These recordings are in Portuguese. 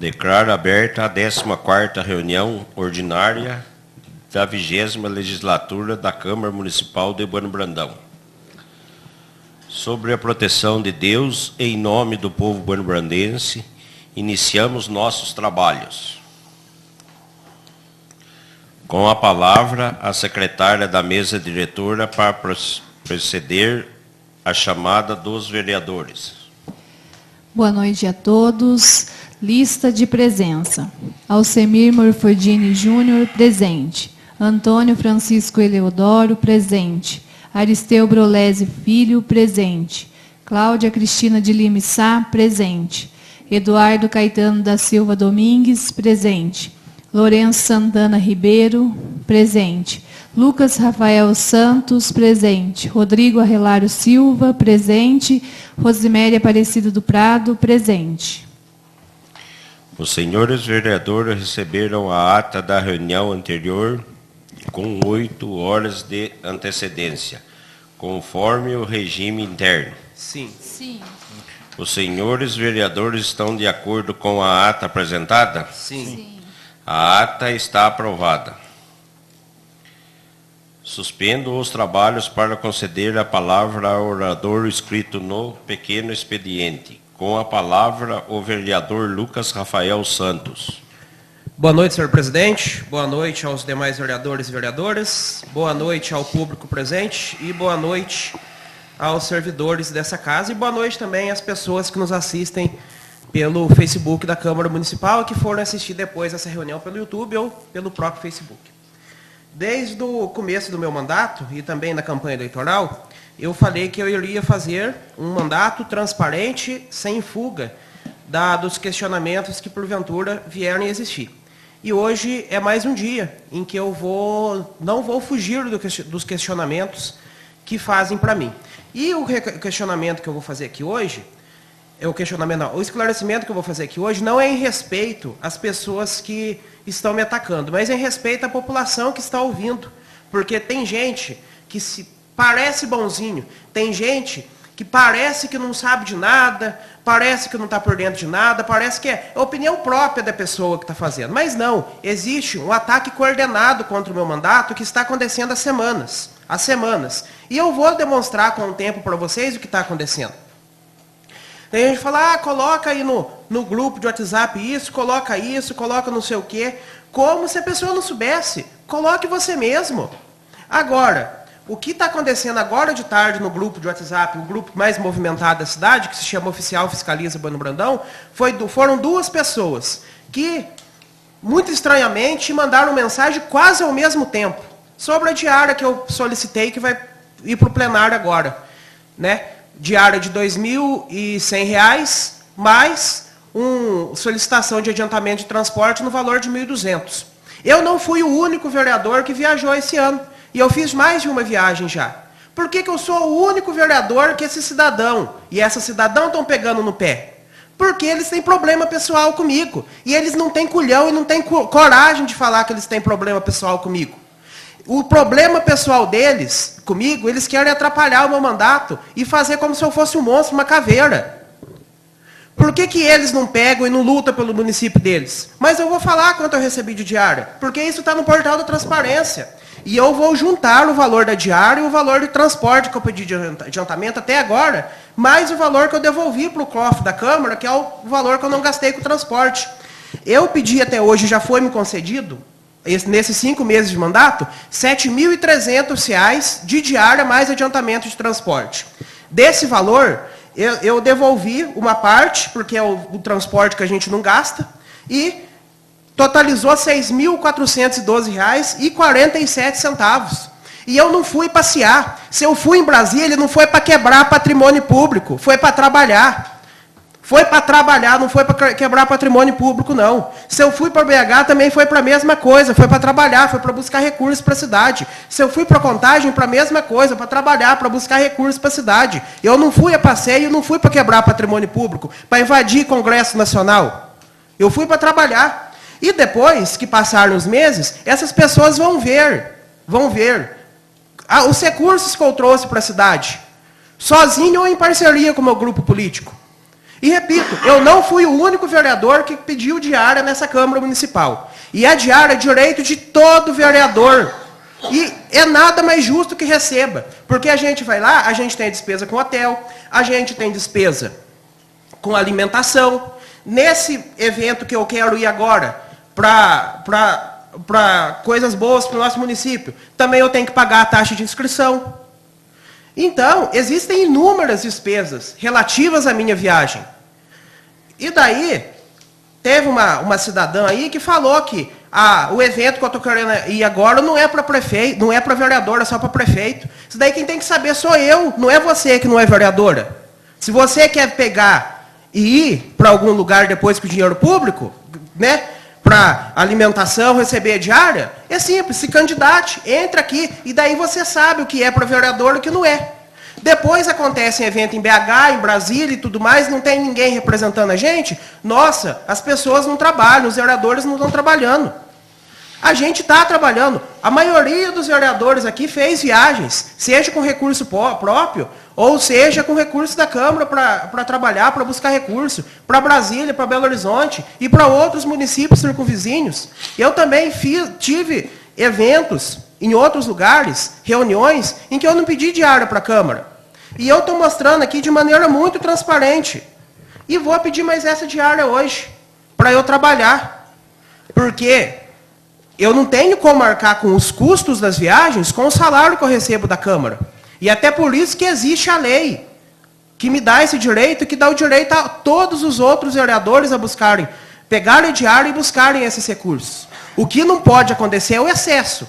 Declaro aberta a 14ª reunião ordinária da 20ª legislatura da Câmara Municipal de Bueno Brandão. Sobre a proteção de Deus, em nome do povo buenobrandense, iniciamos nossos trabalhos. Com a palavra, a secretária da mesa diretora para proceder à chamada dos vereadores. Boa noite a todos. Lista de presença. Alcemir Morfordini Júnior, presente. Antônio Francisco Eleodoro, presente. Aristeu Brolese Filho, presente. Cláudia Cristina de Lima Sá, presente. Eduardo Caetano da Silva Domingues, presente. Lourenço Santana Ribeiro, presente. Lucas Rafael Santos, presente. Rodrigo Arrelário Silva, presente. Rosiméria Aparecida do Prado, presente. Os senhores vereadores receberam a ata da reunião anterior com 8 horas de antecedência, conforme o regime interno. Sim. Sim. Os senhores vereadores estão de acordo com a ata apresentada? Sim. A ata está aprovada. Suspendo os trabalhos para conceder a palavra ao orador inscrito no pequeno expediente. Com a palavra, o vereador Lucas Rafael Santos. Boa noite, senhor presidente. Boa noite aos demais vereadores e vereadoras. Boa noite ao público presente e boa noite aos servidores dessa casa. E boa noite também às pessoas que nos assistem pelo Facebook da Câmara Municipal e que foram assistir depois essa reunião pelo YouTube ou pelo próprio Facebook. Desde o começo do meu mandato e também na campanha eleitoral, eu falei que eu iria fazer um mandato transparente, sem fuga, dos questionamentos que porventura vierem a existir. E hoje é mais um dia em que eu não vou fugir dos questionamentos que fazem para mim. E o questionamento que eu vou fazer aqui hoje, o esclarecimento que eu vou fazer aqui hoje não é em respeito às pessoas que estão me atacando, mas é em respeito à população que está ouvindo. Porque tem gente que parece bonzinho, tem gente que parece que não sabe de nada, parece que não está por dentro de nada, parece que é a opinião própria da pessoa que está fazendo. Mas não, existe um ataque coordenado contra o meu mandato que está acontecendo há semanas. E eu vou demonstrar com o tempo para vocês o que está acontecendo. Tem gente que fala, coloca aí no grupo de WhatsApp isso, coloca não sei o quê. Como se a pessoa não soubesse. Coloque você mesmo. Agora, o que está acontecendo agora de tarde no grupo de WhatsApp, o grupo mais movimentado da cidade, que se chama Oficial Fiscaliza Bueno Brandão, foram 2 pessoas que, muito estranhamente, mandaram mensagem quase ao mesmo tempo, sobre a diária que eu solicitei, que vai ir para o plenário agora, né? Diária de R$ 2.100, mais solicitação de adiantamento de transporte no valor de R$ 1.200. Eu não fui o único vereador que viajou esse ano. E eu fiz mais de uma viagem já. Por que eu sou o único vereador que esse cidadão e essa cidadã estão pegando no pé? Porque eles têm problema pessoal comigo. E eles não têm culhão e não têm coragem de falar que eles têm problema pessoal comigo. O problema pessoal deles, comigo, eles querem atrapalhar o meu mandato e fazer como se eu fosse um monstro, uma caveira. Por que eles não pegam e não lutam pelo município deles? Mas eu vou falar quanto eu recebi de diária, porque isso está no portal da transparência. E eu vou juntar o valor da diária e o valor de transporte que eu pedi de adiantamento até agora, mais o valor que eu devolvi para o cofre da Câmara, que é o valor que eu não gastei com o transporte. Eu pedi até hoje, já foi me concedido, nesses 5 meses de mandato, R$ 7.300 de diária mais adiantamento de transporte. Desse valor, eu devolvi uma parte, porque é o transporte que a gente não gasta, e totalizou R$ 6.412,47. E eu não fui passear. Se eu fui em Brasília, não foi para quebrar patrimônio público, foi para trabalhar. Foi para trabalhar, não foi para quebrar patrimônio público, não. Se eu fui para BH, também foi para a mesma coisa, foi para trabalhar, foi para buscar recursos para a cidade. Se eu fui para Contagem, para a mesma coisa, para trabalhar, para buscar recursos para a cidade. Eu não fui a passeio, não fui para quebrar patrimônio público, para invadir Congresso Nacional. Eu fui para trabalhar. E depois que passaram os meses, essas pessoas vão ver os recursos que eu trouxe para a cidade, sozinho ou em parceria com o meu grupo político. E repito, eu não fui o único vereador que pediu diária nessa Câmara Municipal. E a diária é direito de todo vereador. E é nada mais justo que receba. Porque a gente vai lá, a gente tem despesa com hotel, a gente tem despesa com alimentação. Nesse evento que eu quero ir agora, para coisas boas para o nosso município, também eu tenho que pagar a taxa de inscrição. Então, existem inúmeras despesas relativas à minha viagem. E daí, teve uma cidadã aí que falou que o evento que eu estou querendo ir agora não é para prefeito, não é para vereadora, é só para prefeito. Isso daí quem tem que saber sou eu, não é você que não é vereadora. Se você quer pegar e ir para algum lugar depois com dinheiro público, né, para alimentação, receber diária, é simples, se candidate, entra aqui, e daí você sabe o que é para vereador e o que não é. Depois acontece um evento em BH, em Brasília e tudo mais, não tem ninguém representando a gente, nossa, as pessoas não trabalham, os vereadores não estão trabalhando. A gente está trabalhando. A maioria dos vereadores aqui fez viagens, seja com recurso próprio, ou seja com recurso da Câmara para trabalhar, para buscar recurso, para Brasília, para Belo Horizonte e para outros municípios circunvizinhos. Eu também tive eventos em outros lugares, reuniões, em que eu não pedi diária para a Câmara. E eu estou mostrando aqui de maneira muito transparente. E vou pedir mais essa diária hoje, para eu trabalhar. Porque eu não tenho como marcar com os custos das viagens com o salário que eu recebo da Câmara. E até por isso que existe a lei, que me dá esse direito, que dá o direito a todos os outros vereadores a buscarem, pegarem diário e buscarem esses recursos. O que não pode acontecer é o excesso.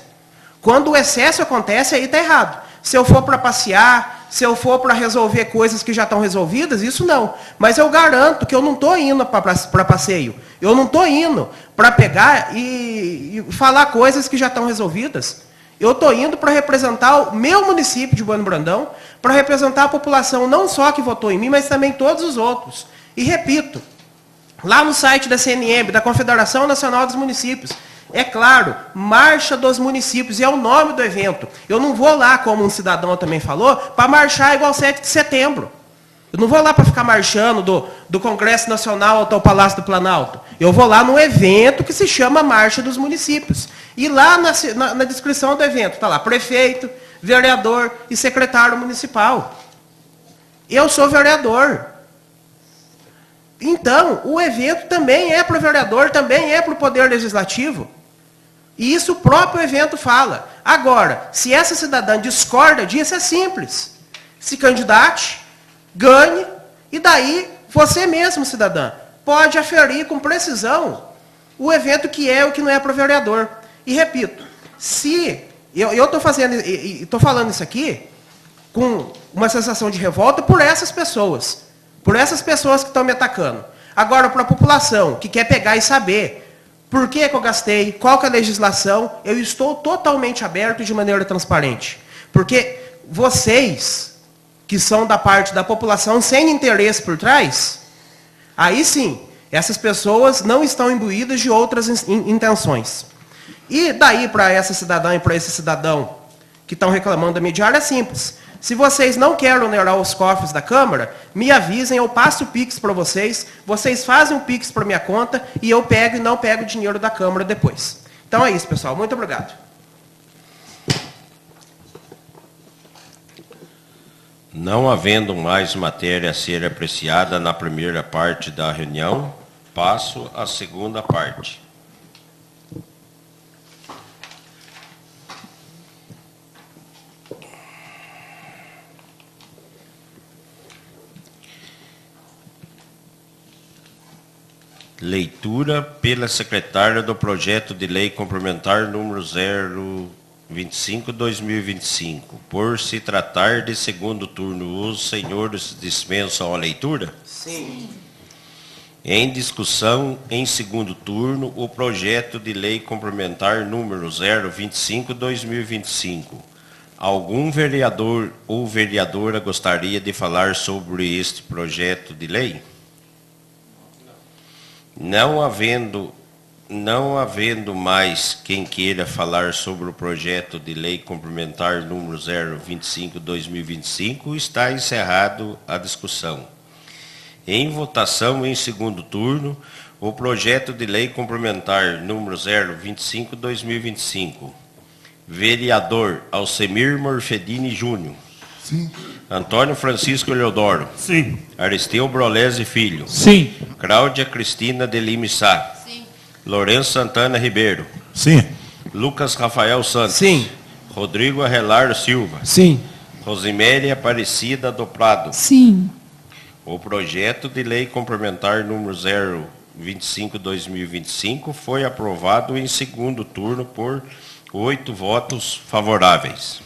Quando o excesso acontece, aí está errado. Se eu for para passear, se eu for para resolver coisas que já estão resolvidas, isso não. Mas eu garanto que eu não estou indo para passeio. Eu não estou indo para pegar e falar coisas que já estão resolvidas. Eu estou indo para representar o meu município de Bueno Brandão, para representar a população não só que votou em mim, mas também todos os outros. E repito, lá no site da CNM, da Confederação Nacional dos Municípios, é claro, Marcha dos Municípios, e é o nome do evento. Eu não vou lá, como um cidadão também falou, para marchar igual 7 de setembro. Eu não vou lá para ficar marchando do Congresso Nacional até o Palácio do Planalto. Eu vou lá no evento que se chama Marcha dos Municípios. E lá na descrição do evento está lá prefeito, vereador e secretário municipal. Eu sou vereador. Então, o evento também é para o vereador, também é para o Poder Legislativo. E isso o próprio evento fala. Agora, se essa cidadã discorda disso, é simples. Se candidate, ganhe, e daí você mesmo, cidadã, pode aferir com precisão o evento que é e o que não é para o vereador. E repito, se eu estou falando isso aqui com uma sensação de revolta por essas pessoas que estão me atacando. Agora, para a população que quer pegar e saber por que eu gastei, qual que é a legislação, eu estou totalmente aberto de maneira transparente. Porque vocês, que são da parte da população sem interesse por trás, aí sim, essas pessoas não estão imbuídas de outras intenções. E daí para essa cidadã e para esse cidadão que estão reclamando da minha diária é simples. Se vocês não querem onerar os cofres da Câmara, me avisem, eu passo o Pix para vocês fazem o Pix para minha conta e eu pego e não pego o dinheiro da Câmara depois. Então é isso, pessoal. Muito obrigado. Não havendo mais matéria a ser apreciada na primeira parte da reunião, passo à segunda parte. Leitura pela secretária do projeto de lei complementar número 025/2025. Por se tratar de segundo turno, os senhores dispensam a leitura? Sim. Em discussão, em segundo turno, o projeto de lei complementar número 025/2025. Algum vereador ou vereadora gostaria de falar sobre este projeto de lei? Não havendo mais quem queira falar sobre o projeto de lei complementar número 025/2025, está encerrado a discussão. Em votação em segundo turno, o projeto de lei complementar número 025/2025. Vereador Alcemir Morfedini Júnior. Sim. Antônio Francisco Eleodoro. Sim. Aristeu Brolese Filho. Sim. Cláudia Cristina de Lima Sá. Sim. Lourenço Santana Ribeiro. Sim. Lucas Rafael Santos. Sim. Rodrigo Arrelar Silva. Sim. Rosiméria Aparecida do Prado. Sim. O projeto de lei complementar número 025/2025 foi aprovado em segundo turno por 8 votos favoráveis.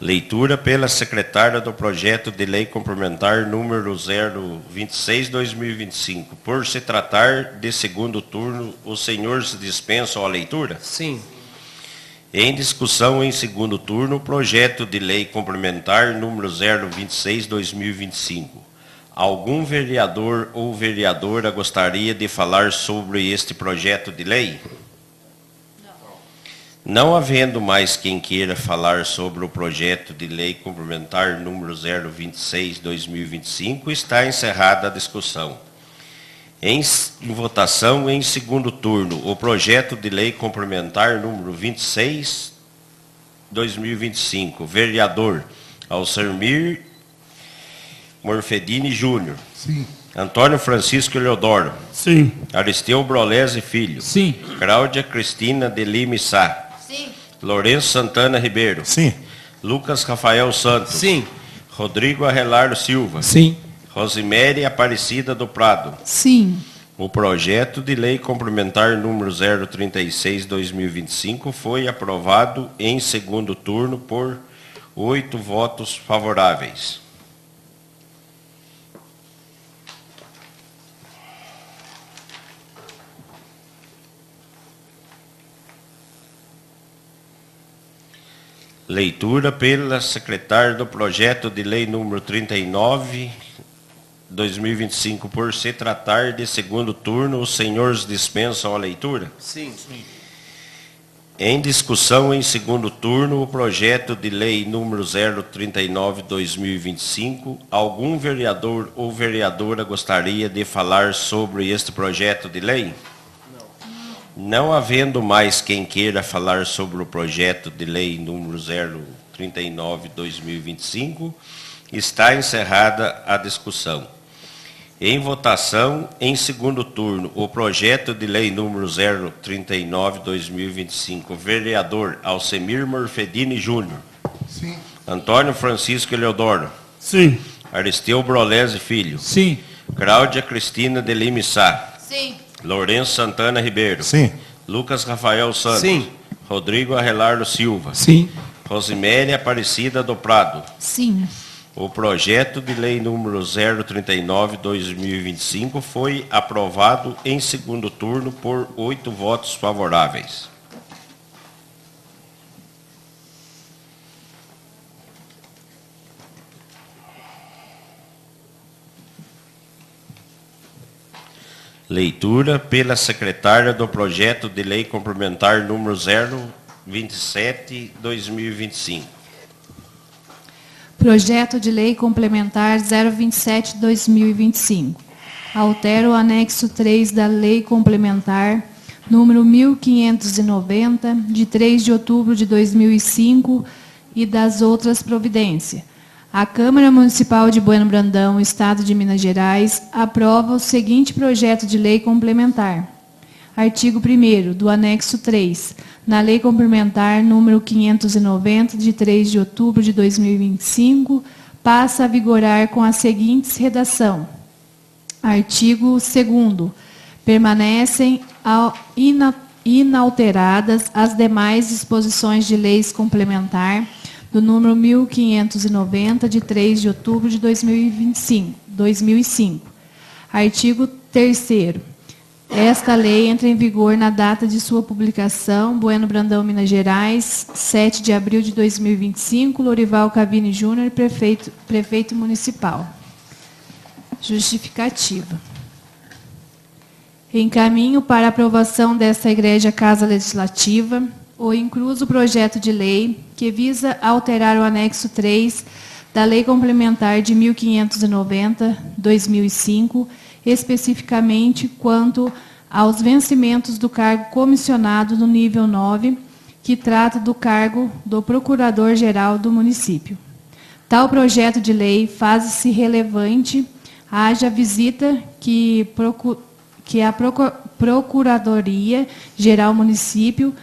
Leitura pela secretária do projeto de lei complementar número 026/2025. Por se tratar de segundo turno, os senhores dispensam a leitura? Sim. Em discussão em segundo turno, o projeto de lei complementar número 026/2025. Algum vereador ou vereadora gostaria de falar sobre este projeto de lei? Não havendo mais quem queira falar sobre o projeto de lei complementar número 026/2025, está encerrada a discussão. Em votação em segundo turno, o projeto de lei complementar número 26/2025. Vereador Alcemir Morfedini Júnior. Sim. Antônio Francisco Eleodoro. Sim. Aristeu Brolese Filho. Sim. Cláudia Cristina de Lima Sá. Sim. Lourenço Santana Ribeiro. Sim. Lucas Rafael Santos. Sim. Rodrigo Arrelar Silva. Sim. Rosiméria Aparecida do Prado. Sim. O projeto de lei complementar número 036/2025 foi aprovado em segundo turno por 8 votos favoráveis. Leitura pela secretária do projeto de lei número 39/2025. Por se tratar de segundo turno, os senhores dispensam a leitura? Sim. Em discussão em segundo turno, o projeto de lei número 039/2025. Algum vereador ou vereadora gostaria de falar sobre este projeto de lei? Não havendo mais quem queira falar sobre o projeto de lei número 039/2025, está encerrada a discussão. Em votação, em segundo turno, o projeto de lei número 039/2025. Vereador Alcemir Morfedini Júnior. Sim. Antônio Francisco Eleodoro. Sim. Aristeu Brolese Filho. Sim. Cláudia Cristina de Lima Sá. Sim. Lourenço Santana Ribeiro. Sim. Lucas Rafael Santos. Sim. Rodrigo Arrelar Silva. Sim. Rosiméria Aparecida do Prado. Sim. O projeto de lei número 039/2025 foi aprovado em segundo turno por 8 votos favoráveis. Leitura pela secretária do projeto de lei complementar número 027/2025. Projeto de Lei Complementar 027/2025. Altera o anexo 3 da Lei Complementar número 1590, de 3 de outubro de 2005 e das outras providências. A Câmara Municipal de Bueno Brandão, Estado de Minas Gerais, aprova o seguinte projeto de lei complementar. Artigo 1º do anexo 3, na Lei Complementar número 590, de 3 de outubro de 2025, passa a vigorar com a seguinte redação. Artigo 2º. Permanecem inalteradas as demais disposições de leis complementar do número 1590, de 3 de outubro de 2005. Artigo 3º. Esta lei entra em vigor na data de sua publicação, Bueno Brandão, Minas Gerais, 7 de abril de 2025, Lorival Cavini Júnior, prefeito municipal. Justificativa. Encaminho para aprovação desta Igreja Casa Legislativa o incluso projeto de lei que visa alterar o anexo 3 da Lei Complementar de 1590/2005, especificamente quanto aos vencimentos do cargo comissionado no nível 9, que trata do cargo do Procurador-Geral do município. Tal projeto de lei faz-se relevante haja visita que a Procuradoria-Geral Município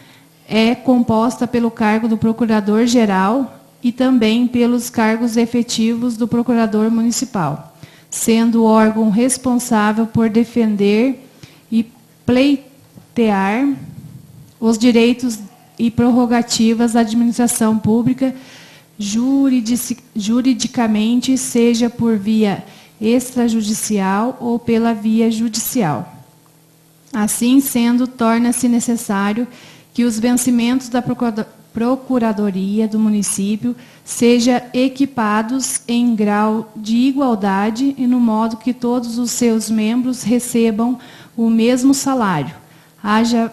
é composta pelo cargo do Procurador-Geral e também pelos cargos efetivos do Procurador Municipal, sendo o órgão responsável por defender e pleitear os direitos e prerrogativas da administração pública juridicamente, seja por via extrajudicial ou pela via judicial. Assim sendo, torna-se necessário que os vencimentos da Procuradoria do município sejam equipados em grau de igualdade e no modo que todos os seus membros recebam o mesmo salário. Haja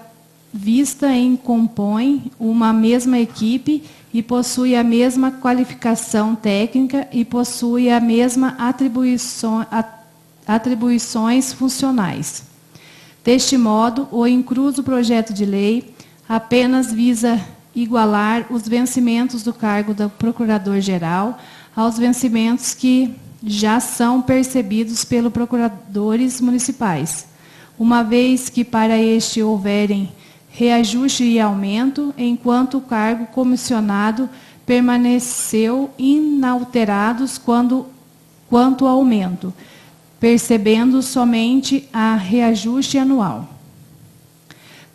vista em compõe uma mesma equipe e possui a mesma qualificação técnica e possui a mesma atribuições funcionais. Deste modo, o incluso projeto de lei apenas visa igualar os vencimentos do cargo do Procurador-Geral aos vencimentos que já são percebidos pelos procuradores municipais, uma vez que para este houverem reajuste e aumento, enquanto o cargo comissionado permaneceu inalterados quanto ao aumento, percebendo somente a reajuste anual.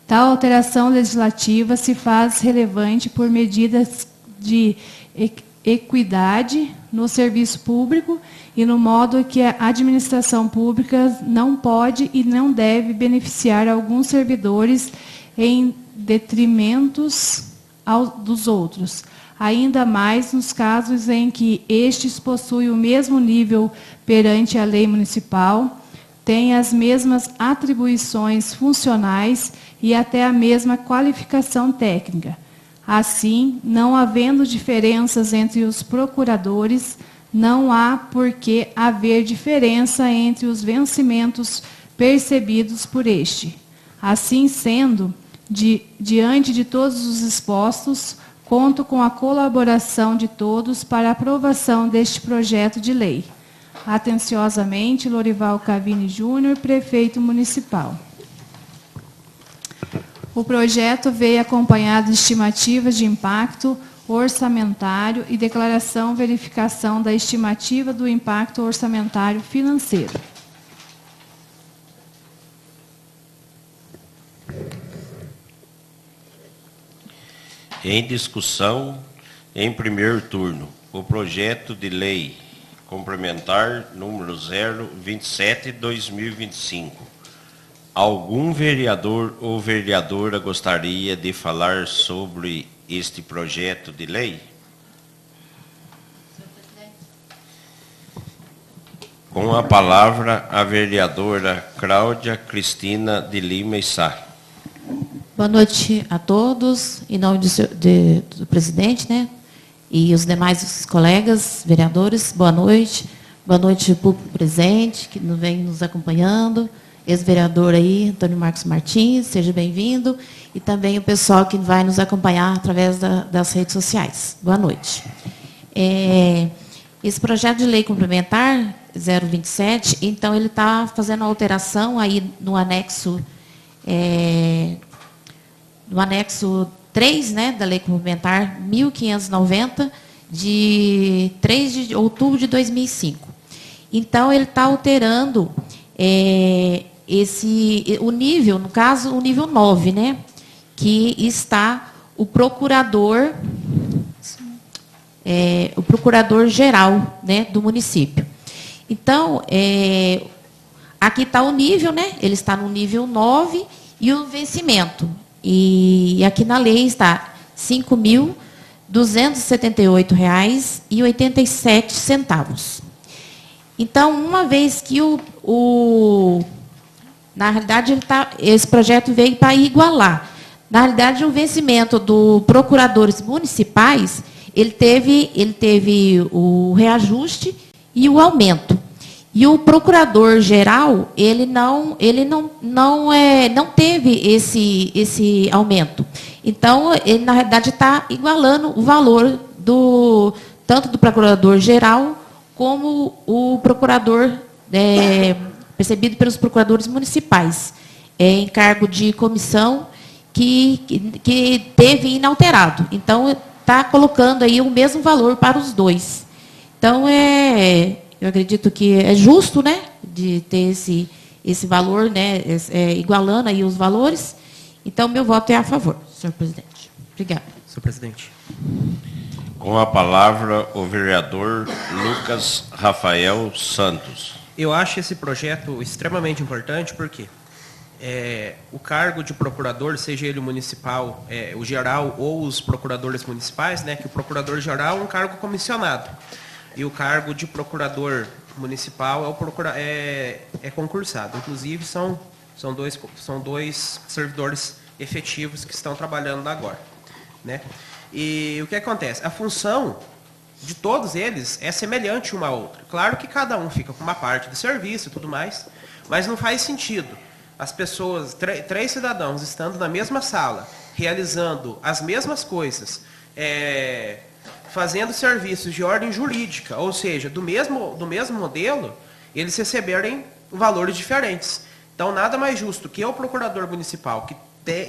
Tal alteração legislativa se faz relevante por medidas de equidade no serviço público e no modo que a administração pública não pode e não deve beneficiar alguns servidores em detrimentos dos outros, ainda mais nos casos em que estes possuem o mesmo nível perante a lei municipal, têm as mesmas atribuições funcionais e até a mesma qualificação técnica. Assim, não havendo diferenças entre os procuradores, não há por que haver diferença entre os vencimentos percebidos por este. Assim sendo, diante de todos os expostos, conto com a colaboração de todos para a aprovação deste projeto de lei. Atenciosamente, Lorival Cavini Júnior, Prefeito Municipal. O projeto veio acompanhado de estimativas de impacto orçamentário e declaração verificação da estimativa do impacto orçamentário financeiro. Em discussão, em primeiro turno, o projeto de lei complementar número 027/2025. Algum vereador ou vereadora gostaria de falar sobre este projeto de lei? Com a palavra, a vereadora Cláudia Cristina de Lima e Sá. Boa noite a todos, em nome do presidente, né, e os demais colegas, vereadores, boa noite público presente, que vem nos acompanhando, ex-vereador aí, Antônio Marcos Martins, seja bem-vindo, e também o pessoal que vai nos acompanhar através das redes sociais. Boa noite. Esse projeto de lei complementar 027, então ele está fazendo alteração aí no anexo 3, né, da Lei Complementar 1590, de 3 de outubro de 2005. Então, ele está alterando o nível, no caso, o nível 9, né, que está o procurador-geral, né, do município. Então, aqui está o nível, né, ele está no nível 9 e o vencimento. E aqui na lei está R$ 5.278,87. Então, uma vez que o Na realidade, esse projeto veio para igualar. Na realidade, o vencimento dos procuradores municipais, ele teve o reajuste e o aumento. E o procurador-geral, ele não teve esse aumento. Então, ele, na realidade, está igualando o valor tanto do procurador-geral como o procurador percebido pelos procuradores municipais, em cargo de comissão que teve inalterado. Então, está colocando aí o mesmo valor para os dois. Então, eu acredito que é justo, né, de ter esse valor, né, igualando aí os valores. Então, meu voto é a favor, senhor presidente. Obrigada. Senhor presidente. Com a palavra, o vereador Lucas Rafael Santos. Eu acho esse projeto extremamente importante, porque o cargo de procurador, seja ele municipal, o geral ou os procuradores municipais, né, que o procurador-geral é um cargo comissionado. E o cargo de procurador municipal é concursado. Inclusive, são dois servidores efetivos que estão trabalhando agora, né? E o que acontece? A função de todos eles é semelhante uma à outra. Claro que cada um fica com uma parte do serviço e tudo mais, mas não faz sentido as pessoas, três cidadãos, estando na mesma sala, realizando as mesmas coisas, fazendo serviços de ordem jurídica, ou seja, do mesmo modelo, eles receberem valores diferentes. Então, nada mais justo que o procurador municipal,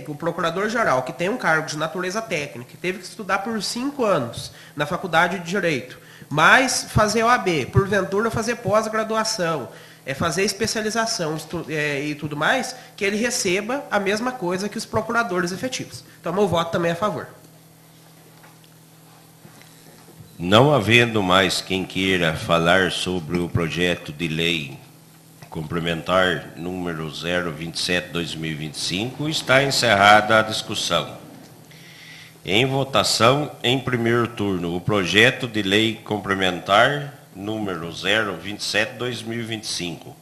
o procurador-geral, que tem um cargo de natureza técnica, que teve que estudar por 5 anos na faculdade de Direito, mas fazer OAB, porventura fazer pós-graduação, fazer especialização e tudo mais, que ele receba a mesma coisa que os procuradores efetivos. Então, meu voto também é a favor. Não havendo mais quem queira falar sobre o projeto de lei complementar número 027/2025, está encerrada a discussão. Em votação, em primeiro turno, o projeto de lei complementar número 027/2025.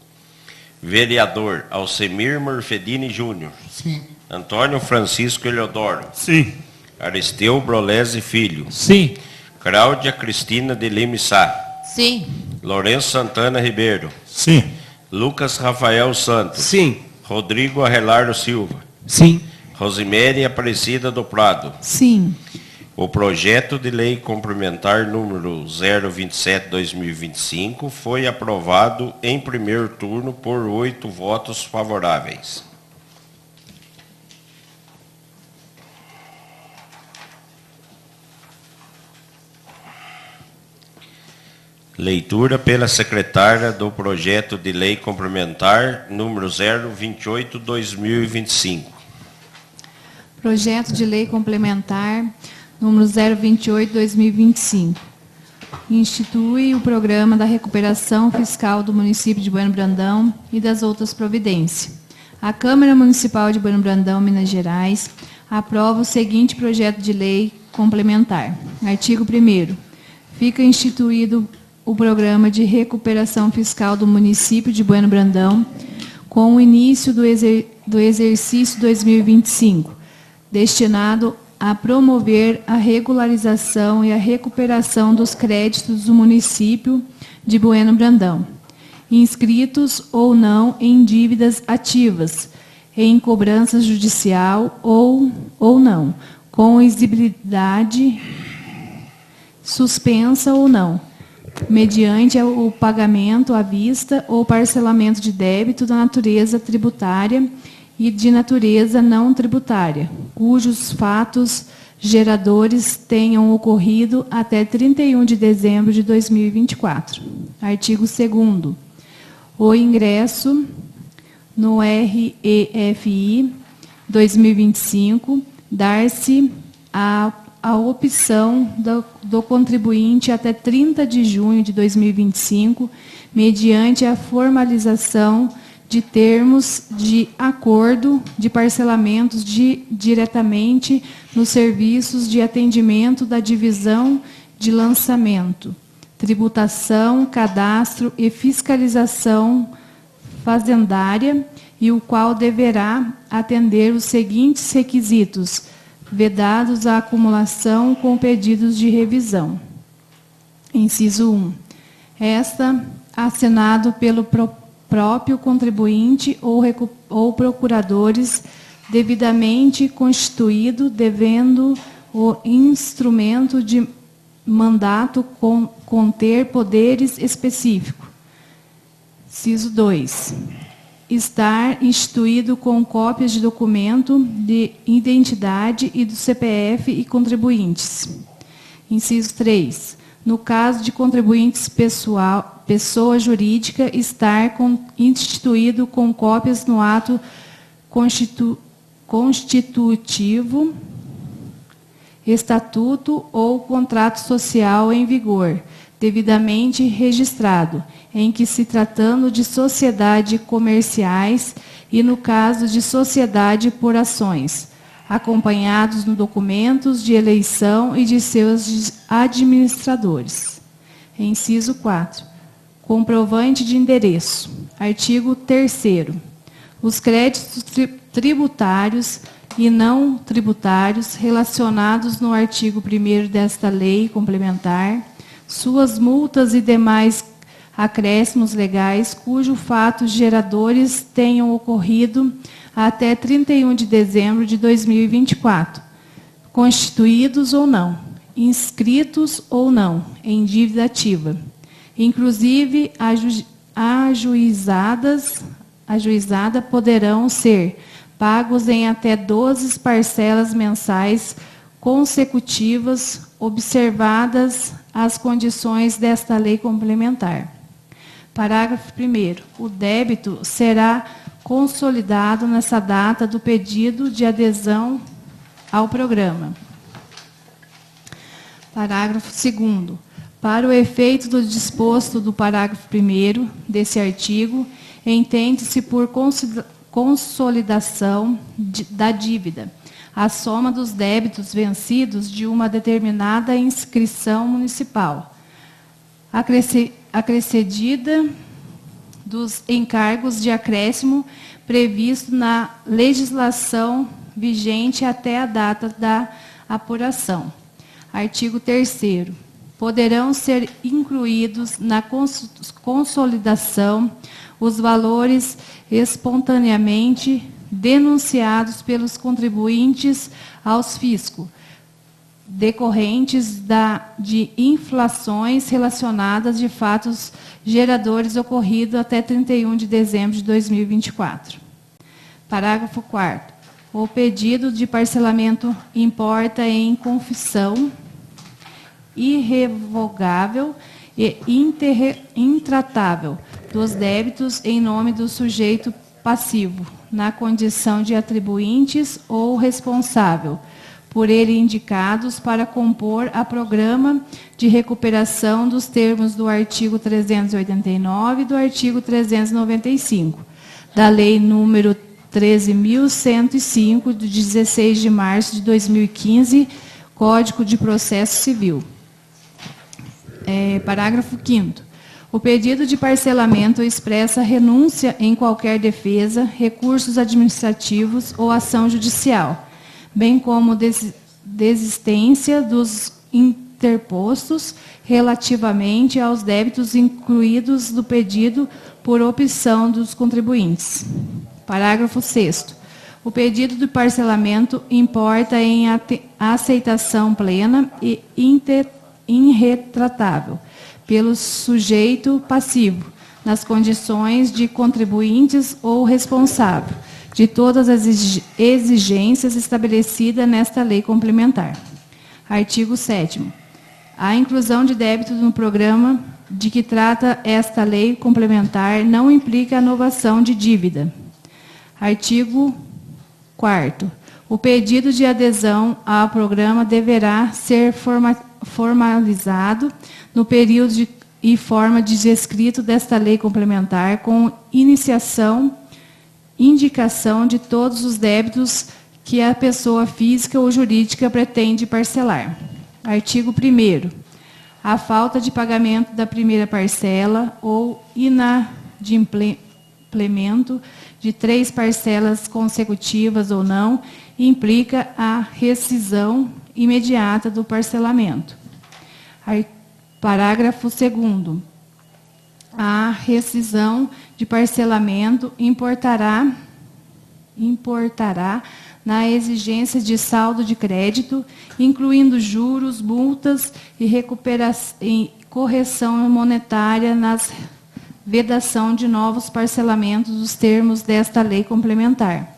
Vereador Alcemir Morfedini Júnior. Sim. Antônio Francisco Eleodoro. Sim. Aristeu Brolese Filho. Sim. Cláudia Cristina de Lima Sá. Sim. Lourenço Santana Ribeiro. Sim. Lucas Rafael Santos. Sim. Rodrigo Arrelardo Silva. Sim. Rosemary Aparecida do Prado. Sim. O projeto de lei complementar número 027/2025 foi aprovado em primeiro turno por 8 votos favoráveis. Leitura pela secretária do projeto de lei complementar número 028/2025. Projeto de lei complementar número 028/2025. Institui o programa da recuperação fiscal do município de Bueno Brandão e das outras providências. A Câmara Municipal de Bueno Brandão, Minas Gerais, aprova o seguinte projeto de lei complementar. Artigo 1º. Fica instituído o programa de recuperação fiscal do município de Bueno Brandão com o início do exercício 2025, destinado a promover a regularização e a recuperação dos créditos do município de Bueno Brandão, inscritos ou não em dívidas ativas, em cobrança judicial ou não, com exigibilidade suspensa ou não, mediante o pagamento à vista ou parcelamento de débito da natureza tributária e de natureza não tributária, cujos fatos geradores tenham ocorrido até 31 de dezembro de 2024. Artigo 2º. O ingresso no REFI 2025 dar-se a opção do contribuinte até 30 de junho de 2025, mediante a formalização de termos de acordo de parcelamentos diretamente nos serviços de atendimento da divisão de lançamento, tributação, cadastro e fiscalização fazendária e o qual deverá atender os seguintes requisitos, vedados a acumulação com pedidos de revisão. Inciso 1. Esta, assinado pelo próprio contribuinte ou procuradores devidamente constituído, devendo o instrumento de mandato conter poderes específicos. Inciso 2. Estar instituído com cópias de documento de identidade e do CPF e contribuintes. Inciso 3. No caso de contribuintes pessoa jurídica, estar instituído com cópias no ato constitutivo, estatuto ou contrato social em vigor, devidamente registrado, em que se tratando de sociedades comerciais e no caso de sociedade por ações, acompanhados no documentos de eleição e de seus administradores. Inciso 4. Comprovante de endereço. Artigo 3º. Os créditos tributários e não tributários relacionados no artigo 1º desta lei complementar, suas multas e demais acréscimos legais cujo fatos geradores tenham ocorrido até 31 de dezembro de 2024, constituídos ou não, inscritos ou não em dívida ativa, inclusive ajuizada, poderão ser pagos em até 12 parcelas mensais consecutivas, observadas as condições desta lei complementar. Parágrafo 1º. O débito será consolidado nessa data do pedido de adesão ao programa. Parágrafo 2º. Para o efeito do disposto do parágrafo 1º desse artigo, entende-se por consolidação da dívida a soma dos débitos vencidos de uma determinada inscrição municipal, acrescida dos encargos de acréscimo previsto na legislação vigente até a data da apuração. Artigo 3º. Poderão ser incluídos na consolidação os valores espontaneamente denunciados pelos contribuintes aos fiscos, decorrentes de inflações relacionadas de fatos geradores ocorridos até 31 de dezembro de 2024. Parágrafo 4º. O pedido de parcelamento importa em confissão irrevogável e intratável dos débitos em nome do sujeito passivo, na condição de atribuintes ou responsável, por ele indicados para compor a programa de recuperação dos termos do artigo 389 e do artigo 395, da Lei número 13.105, de 16 de março de 2015, Código de Processo Civil. Parágrafo 5º. O pedido de parcelamento expressa renúncia em qualquer defesa, recursos administrativos ou ação judicial, bem como desistência dos interpostos relativamente aos débitos incluídos no pedido por opção dos contribuintes. Parágrafo 6º. O pedido de parcelamento importa em aceitação plena e irretratável pelo sujeito passivo, nas condições de contribuintes ou responsável, de todas as exigências estabelecidas nesta lei complementar. Artigo 7º. A inclusão de débitos no programa de que trata esta lei complementar não implica a novação de dívida. Artigo 4º. O pedido de adesão ao programa deverá ser formalizado no período e forma de descrito desta lei complementar, com indicação de todos os débitos que a pessoa física ou jurídica pretende parcelar. Artigo 1º. A falta de pagamento da primeira parcela ou complemento de 3 parcelas consecutivas ou não, implica a rescisão imediata do parcelamento. Parágrafo 2º. A rescisão de parcelamento importará na exigência de saldo de crédito, incluindo juros, multas e correção monetária nas vedação de novos parcelamentos dos termos desta lei complementar.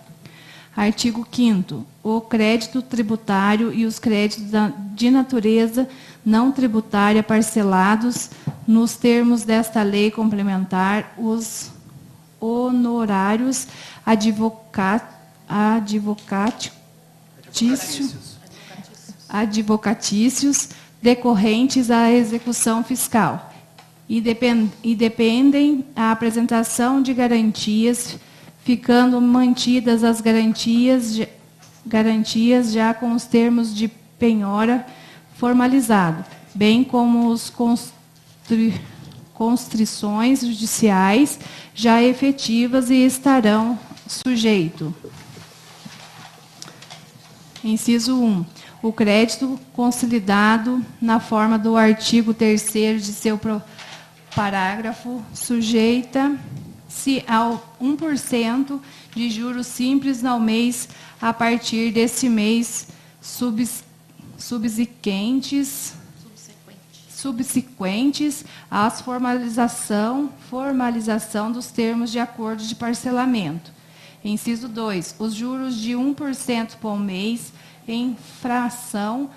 Artigo 5º. O crédito tributário e os créditos de natureza não tributária parcelados nos termos desta lei complementar, os honorários advocatícios decorrentes à execução fiscal e dependem a apresentação de garantias, ficando mantidas as garantias já com os termos de penhora formalizado, bem como os constrições judiciais já efetivas e estarão sujeito. Inciso 1. O crédito consolidado na forma do artigo 3º de seu parágrafo sujeita-se ao 1% de juros simples ao mês a partir desse mês subsequentes à formalização dos termos de acordo de parcelamento. Inciso 2. Os juros de 1% por mês em fração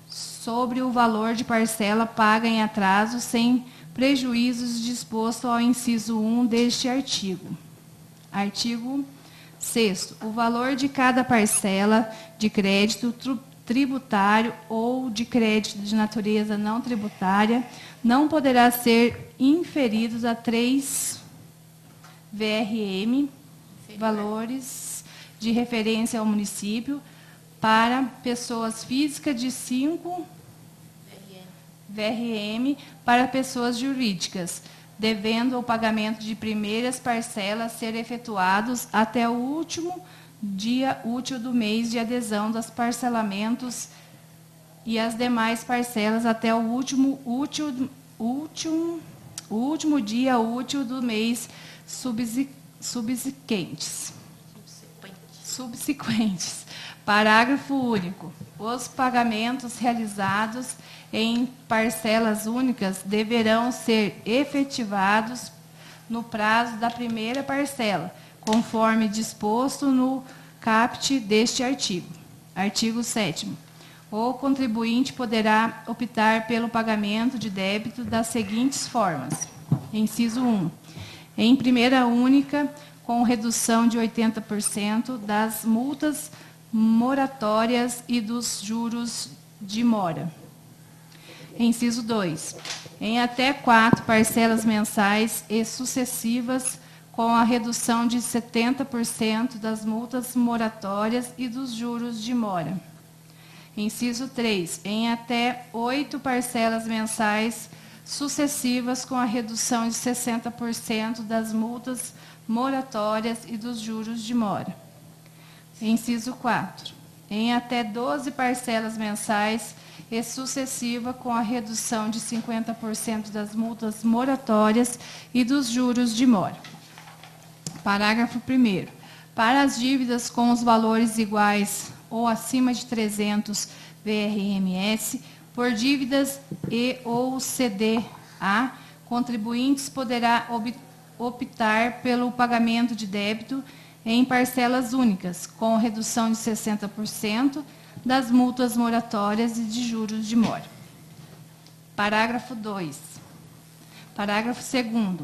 sobre o valor de parcela paga em atraso sem prejuízos disposto ao inciso 1 deste artigo. Artigo 6º. O valor de cada parcela de crédito tributário ou de crédito de natureza não tributária não poderá ser inferido a 3 VRM, valores de referência ao município, para pessoas físicas de 5 VRM para pessoas jurídicas, devendo o pagamento de primeiras parcelas ser efetuados até o último dia útil do mês de adesão dos parcelamentos e as demais parcelas até o último dia útil do mês subsequentes. Parágrafo único. Os pagamentos realizados em parcelas únicas deverão ser efetivados no prazo da primeira parcela, conforme disposto no caput deste artigo. Artigo 7º. O contribuinte poderá optar pelo pagamento de débito das seguintes formas. Inciso 1. Em primeira única, com redução de 80% das multas moratórias e dos juros de mora. Inciso 2. Em até 4 parcelas mensais e sucessivas, com a redução de 70% das multas moratórias e dos juros de mora. Inciso 3. Em até 8 parcelas mensais sucessivas, com a redução de 60% das multas moratórias e dos juros de mora. Inciso 4. Em até 12 parcelas mensais e sucessiva, com a redução de 50% das multas moratórias e dos juros de mora. Parágrafo 1º. Para as dívidas com os valores iguais ou acima de 300 VRMS, por dívidas e ou CDA, contribuintes poderá optar pelo pagamento de débito em parcelas únicas, com redução de 60% das multas moratórias e de juros de mora. Parágrafo 2. Parágrafo 2º.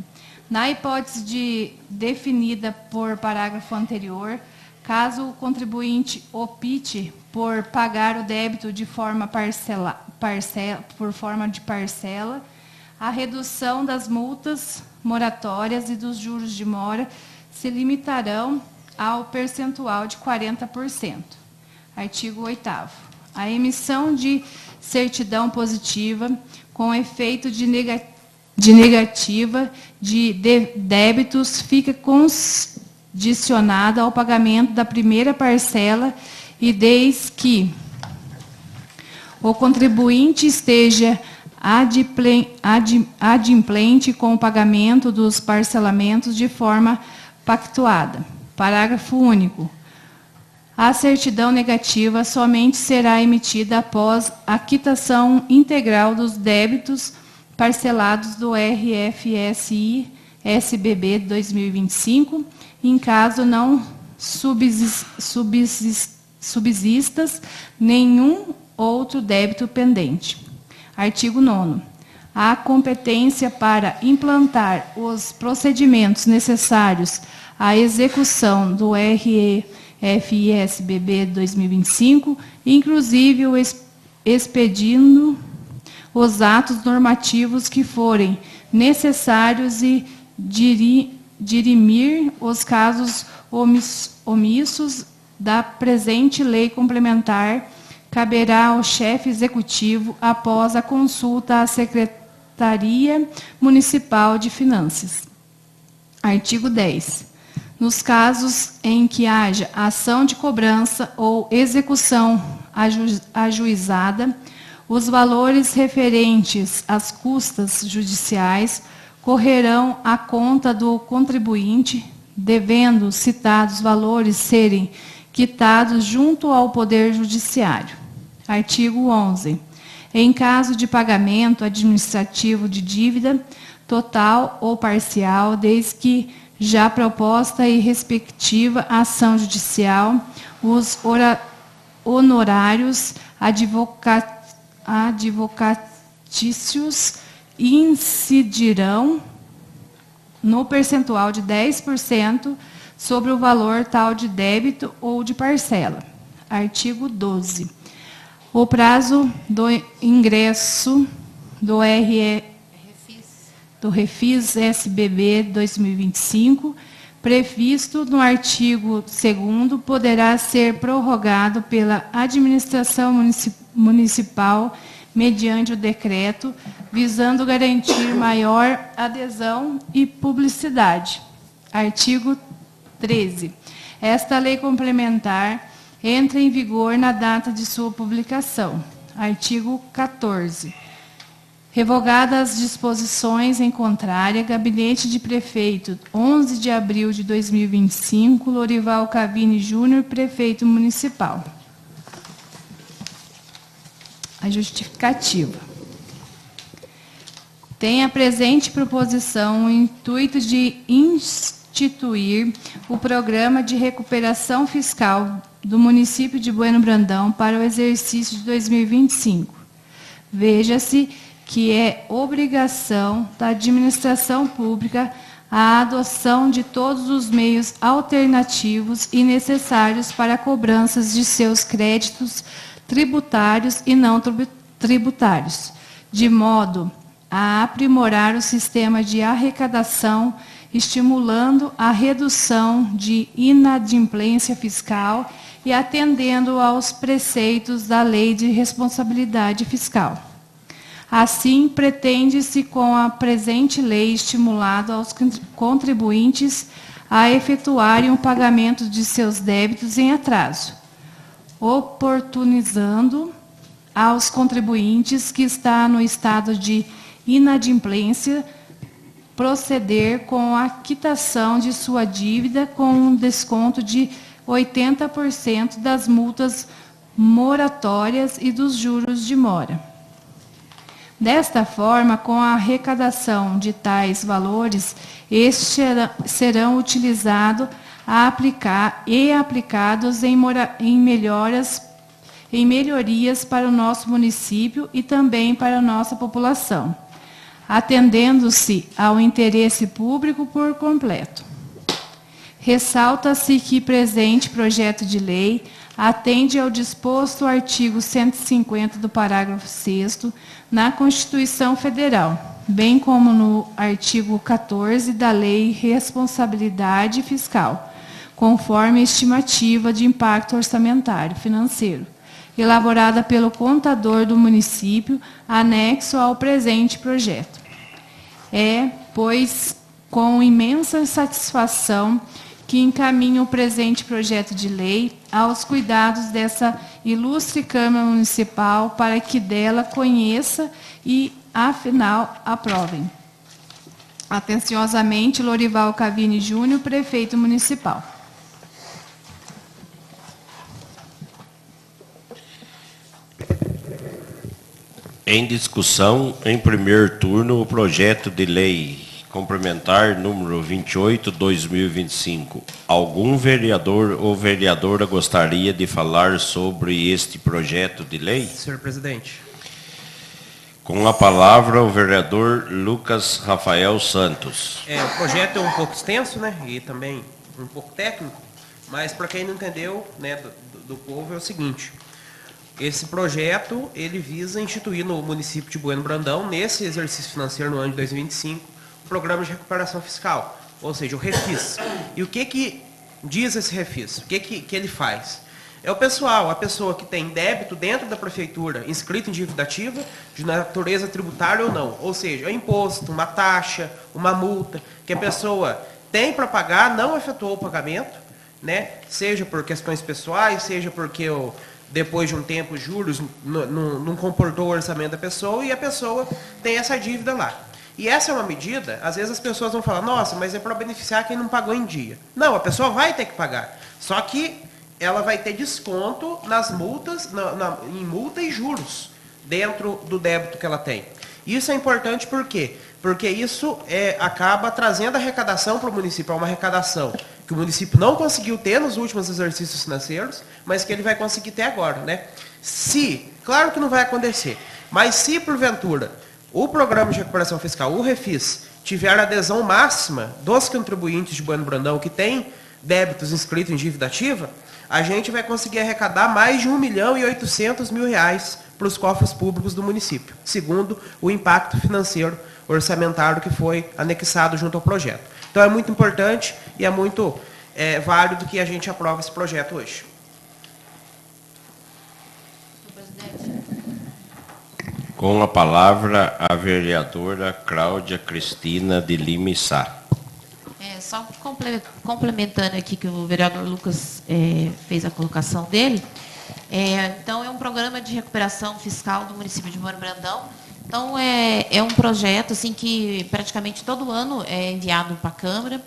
Na hipótese definida por parágrafo anterior, caso o contribuinte opte por pagar o débito de forma por forma de parcela, a redução das multas moratórias e dos juros de mora se limitarão ao percentual de 40%. Artigo 8º. A emissão de certidão positiva com efeito de de negativa de débitos fica condicionada ao pagamento da primeira parcela e desde que o contribuinte esteja adimplente com o pagamento dos parcelamentos de forma pactuada. Parágrafo único. A certidão negativa somente será emitida após a quitação integral dos débitos parcelados do RFSI SBB 2025, em caso não subsistas nenhum outro débito pendente. Artigo 9º. A competência para implantar os procedimentos necessários à execução do RFI-SBB 2025, inclusive o expedindo os atos normativos que forem necessários e dirimir os casos omissos da presente lei complementar, caberá ao chefe executivo após a consulta à Secretaria Municipal de Finanças. Artigo 10. Nos casos em que haja ação de cobrança ou execução ajuizada, os valores referentes às custas judiciais correrão à conta do contribuinte, devendo citados valores serem quitados junto ao Poder Judiciário. Artigo 11. Em caso de pagamento administrativo de dívida, total ou parcial, desde que já proposta e respectiva ação judicial, os honorários advocatícios incidirão no percentual de 10% sobre o valor tal de débito ou de parcela. Artigo 12. O prazo do ingresso do Refis SBB 2025, previsto no artigo 2º, poderá ser prorrogado pela administração municipal mediante o decreto, visando garantir maior adesão e publicidade. Artigo 13. Esta lei complementar entra em vigor na data de sua publicação. Artigo 14. Revogadas as disposições em contrária, Gabinete de Prefeito, 11 de abril de 2025, Lorival Cavini Júnior, Prefeito Municipal. A justificativa. Tem a presente proposição o intuito de instituir o Programa de Recuperação Fiscal do município de Bueno Brandão para o exercício de 2025. Veja-se que é obrigação da administração pública a adoção de todos os meios alternativos e necessários para cobranças de seus créditos tributários e não tributários, de modo a aprimorar o sistema de arrecadação, estimulando a redução de inadimplência fiscal e atendendo aos preceitos da Lei de Responsabilidade Fiscal. Assim, pretende-se, com a presente lei, estimulado aos contribuintes a efetuarem o pagamento de seus débitos em atraso, oportunizando aos contribuintes que estão no estado de inadimplência proceder com a quitação de sua dívida com um desconto de 80% das multas moratórias e dos juros de mora. Desta forma, com a arrecadação de tais valores, estes serão utilizados aplicados em melhorias para o nosso município e também para a nossa população, atendendo-se ao interesse público por completo. Ressalta-se que presente projeto de lei atende ao disposto artigo 150 do parágrafo 6º na Constituição Federal, bem como no artigo 14 da Lei Responsabilidade Fiscal, conforme estimativa de impacto orçamentário financeiro, elaborada pelo contador do município, anexo ao presente projeto. É, pois, com imensa satisfação que encaminho o presente projeto de lei aos cuidados dessa ilustre Câmara Municipal para que dela conheça e, afinal, aprovem. Atenciosamente, Lorival Cavini Júnior, prefeito municipal. Em discussão, em primeiro turno, o projeto de lei complementar número 28/2025. Algum vereador ou vereadora gostaria de falar sobre este projeto de lei? Senhor presidente. Com a palavra, o vereador Lucas Rafael Santos. O projeto é um pouco extenso, né? E também um pouco técnico, mas para quem não entendeu, né, do povo, é o seguinte. Esse projeto, ele visa instituir no município de Bueno Brandão, nesse exercício financeiro no ano de 2025, o Programa de Recuperação Fiscal, ou seja, o REFIS. E o que diz esse REFIS? O que ele faz? É o pessoal, a pessoa que tem débito dentro da prefeitura, inscrito em dívida ativa, de natureza tributária ou não. Ou seja, é um imposto, uma taxa, uma multa, que a pessoa tem para pagar, não efetuou o pagamento, né? Seja por questões pessoais, seja porque depois de um tempo os juros não comportou o orçamento da pessoa e a pessoa tem essa dívida lá. E essa é uma medida, às vezes as pessoas vão falar, nossa, mas é para beneficiar quem não pagou em dia. Não, a pessoa vai ter que pagar. Só que ela vai ter desconto nas multas, em multa e juros, dentro do débito que ela tem. Isso é importante por quê? Porque isso acaba trazendo arrecadação para o município, uma arrecadação que o município não conseguiu ter nos últimos exercícios financeiros, mas que ele vai conseguir ter agora, né? Claro que não vai acontecer, mas se porventura o Programa de Recuperação Fiscal, o REFIS, tiver a adesão máxima dos contribuintes de Bueno Brandão que têm débitos inscritos em dívida ativa, a gente vai conseguir arrecadar mais de R$1.800.000 para os cofres públicos do município, segundo o impacto financeiro orçamentário que foi anexado junto ao projeto. Então é muito importante e é muito válido que a gente aprove esse projeto hoje. Com a palavra, a vereadora Cláudia Cristina de Lima e Sá. Só complementando aqui que o vereador Lucas fez a colocação dele. Então, é um programa de recuperação fiscal do município de Bueno Brandão. Então, é um projeto assim, que praticamente todo ano é enviado para a Câmara,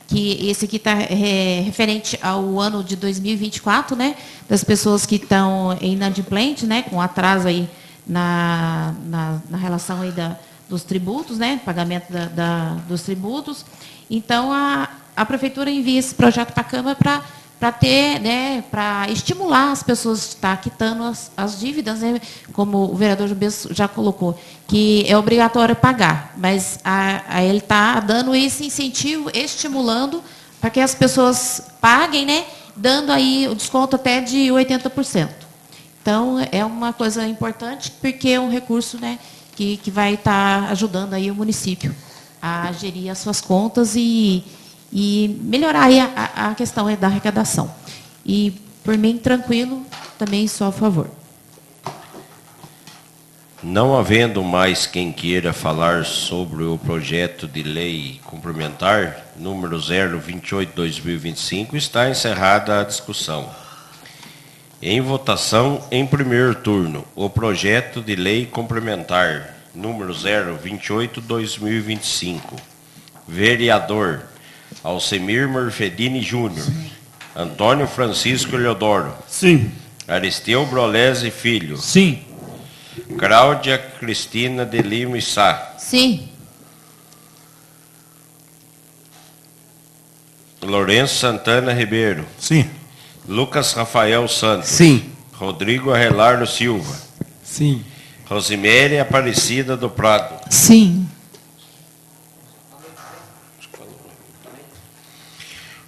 que esse aqui está referente ao ano de 2024, né, das pessoas que estão inadimplentes, né, com atraso aí na relação aí dos tributos, né, pagamento dos tributos. Então, a Prefeitura envia esse projeto para a Câmara para ter, né, para estimular as pessoas a estar quitando as dívidas, né, como o vereador Jubesso já colocou, que é obrigatório pagar, mas ele está dando esse incentivo, estimulando para que as pessoas paguem, né, dando aí o desconto até de 80%. Então, é uma coisa importante, porque é um recurso, né, que vai estar ajudando aí o município a gerir as suas contas e melhorar aí a questão da arrecadação. E, por mim, tranquilo, também sou a favor. Não havendo mais quem queira falar sobre o projeto de lei complementar, número 028/2025, está encerrada a discussão. Em votação, em primeiro turno, o projeto de lei complementar, número 028/2025. Vereador Alcemir Morfedini Júnior. Antônio Francisco Leodoro. Sim. Aristeu Brolese Filho. Sim. Cláudia Cristina de Lima e Sá. Sim. Lourenço Santana Ribeiro. Sim. Lucas Rafael Santos. Sim. Rodrigo Arrelardo Silva. Sim. Rosemary Aparecida do Prado. Sim.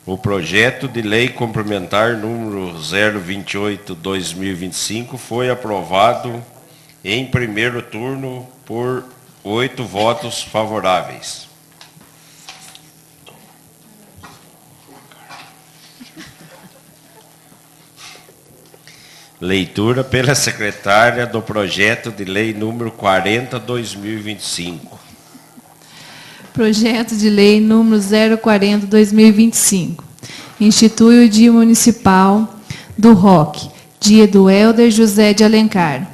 O projeto de lei complementar número 028/2025 foi aprovado em primeiro turno por 8 votos favoráveis. Leitura pela secretária do projeto de lei número 40/2025. Projeto de Lei número 040/2025. Institui o Dia Municipal do Rock, dia do Hélder José de Alencar,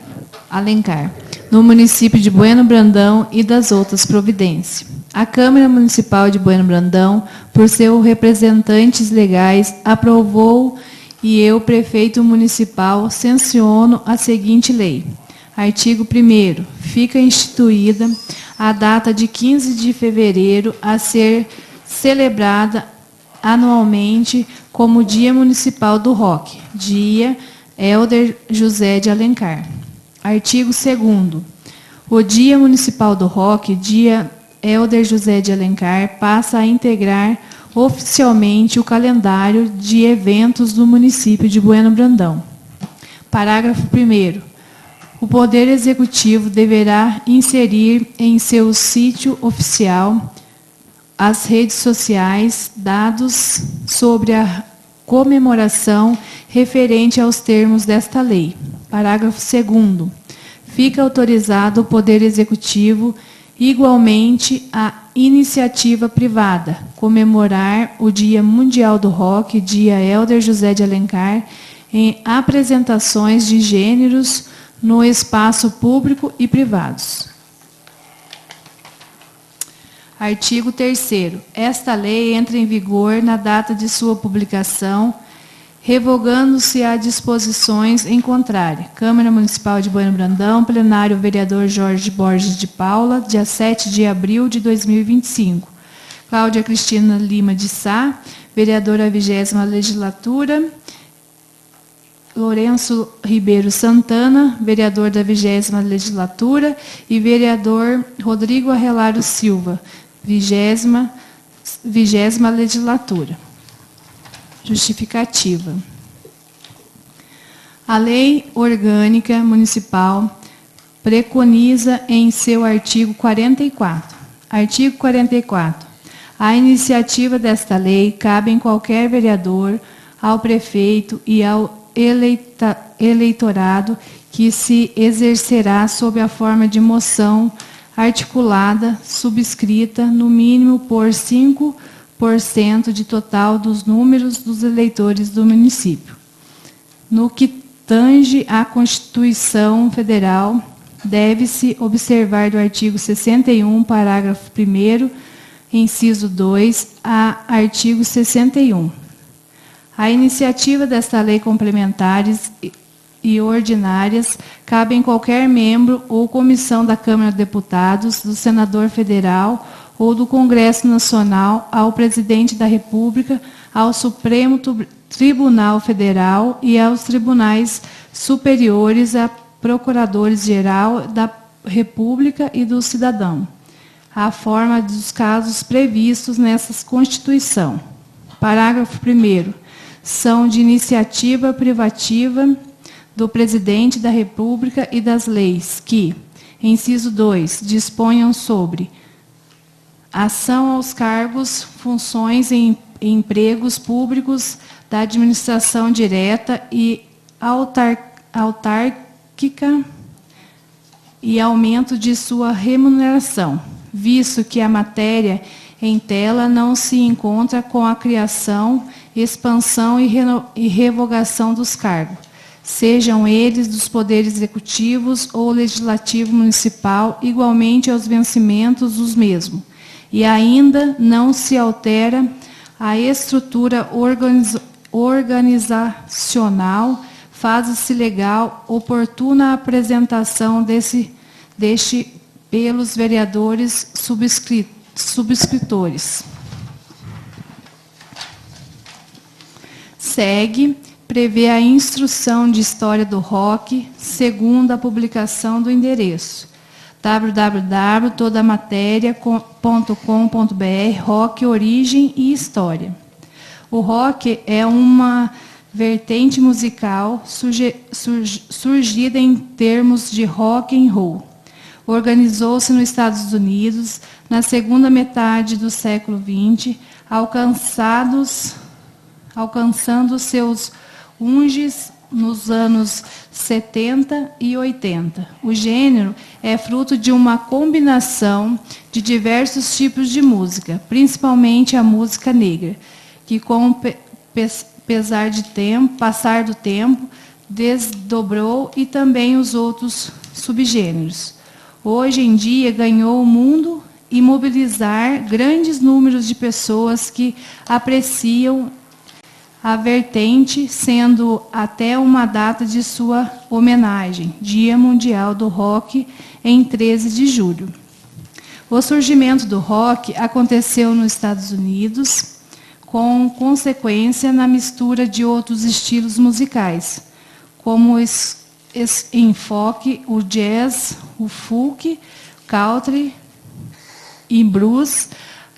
no município de Bueno Brandão e das outras providências. A Câmara Municipal de Bueno Brandão, por seus representantes legais, aprovou e eu, prefeito municipal, sanciono a seguinte lei. Artigo 1º. Fica instituída a data de 15 de fevereiro a ser celebrada anualmente como Dia Municipal do Rock, dia Hélder José de Alencar. Artigo 2º. O Dia Municipal do Rock, dia Hélder José de Alencar, passa a integrar oficialmente o calendário de eventos do município de Bueno Brandão. Parágrafo 1º. O Poder Executivo deverá inserir em seu sítio oficial as redes sociais dados sobre a comemoração referente aos termos desta lei. Parágrafo 2º. Fica autorizado o Poder Executivo, igualmente a iniciativa privada, comemorar o Dia Mundial do Rock, dia Hélder José de Alencar, em apresentações de gêneros no espaço público e privados. Artigo 3º. Esta lei entra em vigor na data de sua publicação, revogando-se as disposições em contrário. Câmara Municipal de Bueno Brandão, plenário vereador Jorge Borges de Paula, dia 7 de abril de 2025. Cláudia Cristina Lima de Sá, vereadora 20ª legislatura. Lourenço Ribeiro Santana, vereador da 20ª legislatura, e vereador Rodrigo Arrelário Silva, 20ª legislatura. Justificativa. A Lei Orgânica Municipal preconiza em seu artigo 44. Artigo 44. A iniciativa desta lei cabe em qualquer vereador, ao prefeito e ao eleitorado que se exercerá sob a forma de moção articulada, subscrita, no mínimo por 5% de total dos números dos eleitores do município. No que tange à Constituição Federal, deve-se observar do artigo 61, parágrafo 1º, inciso 2, a artigo 61. A iniciativa desta lei complementares e ordinárias cabe em qualquer membro ou comissão da Câmara de Deputados, do senador federal ou do Congresso Nacional, ao Presidente da República, ao Supremo Tribunal Federal e aos tribunais superiores, a Procuradores-Geral da República e do Cidadão, à forma dos casos previstos nessa Constituição. Parágrafo 1º. São de iniciativa privativa do Presidente da República e das leis que, inciso 2, disponham sobre ação aos cargos, funções e empregos públicos da administração direta e autárquica e aumento de sua remuneração, visto que a matéria em tela não se encontra com a criação, expansão e revogação dos cargos, sejam eles dos poderes executivos ou legislativo municipal, igualmente aos vencimentos dos mesmos. E ainda não se altera a estrutura organizacional, faz-se legal oportuna a apresentação deste pelos vereadores subscritores. Segue, prevê a instrução de história do rock, segundo a publicação do endereço www.todamateria.com.br, rock, origem e história. O rock é uma vertente musical surgida em termos de rock and roll. Organizou-se nos Estados Unidos na segunda metade do século XX, alcançando seus nos anos 70 e 80. O gênero é fruto de uma combinação de diversos tipos de música, principalmente a música negra, que com o passar do tempo, desdobrou e também os outros subgêneros. Hoje em dia ganhou o mundo e mobilizar grandes números de pessoas que apreciam a vertente, sendo até uma data de sua homenagem, Dia Mundial do Rock, em 13 de julho. O surgimento do rock aconteceu nos Estados Unidos, com consequência na mistura de outros estilos musicais, como enfoque, o jazz, o folk, country e blues.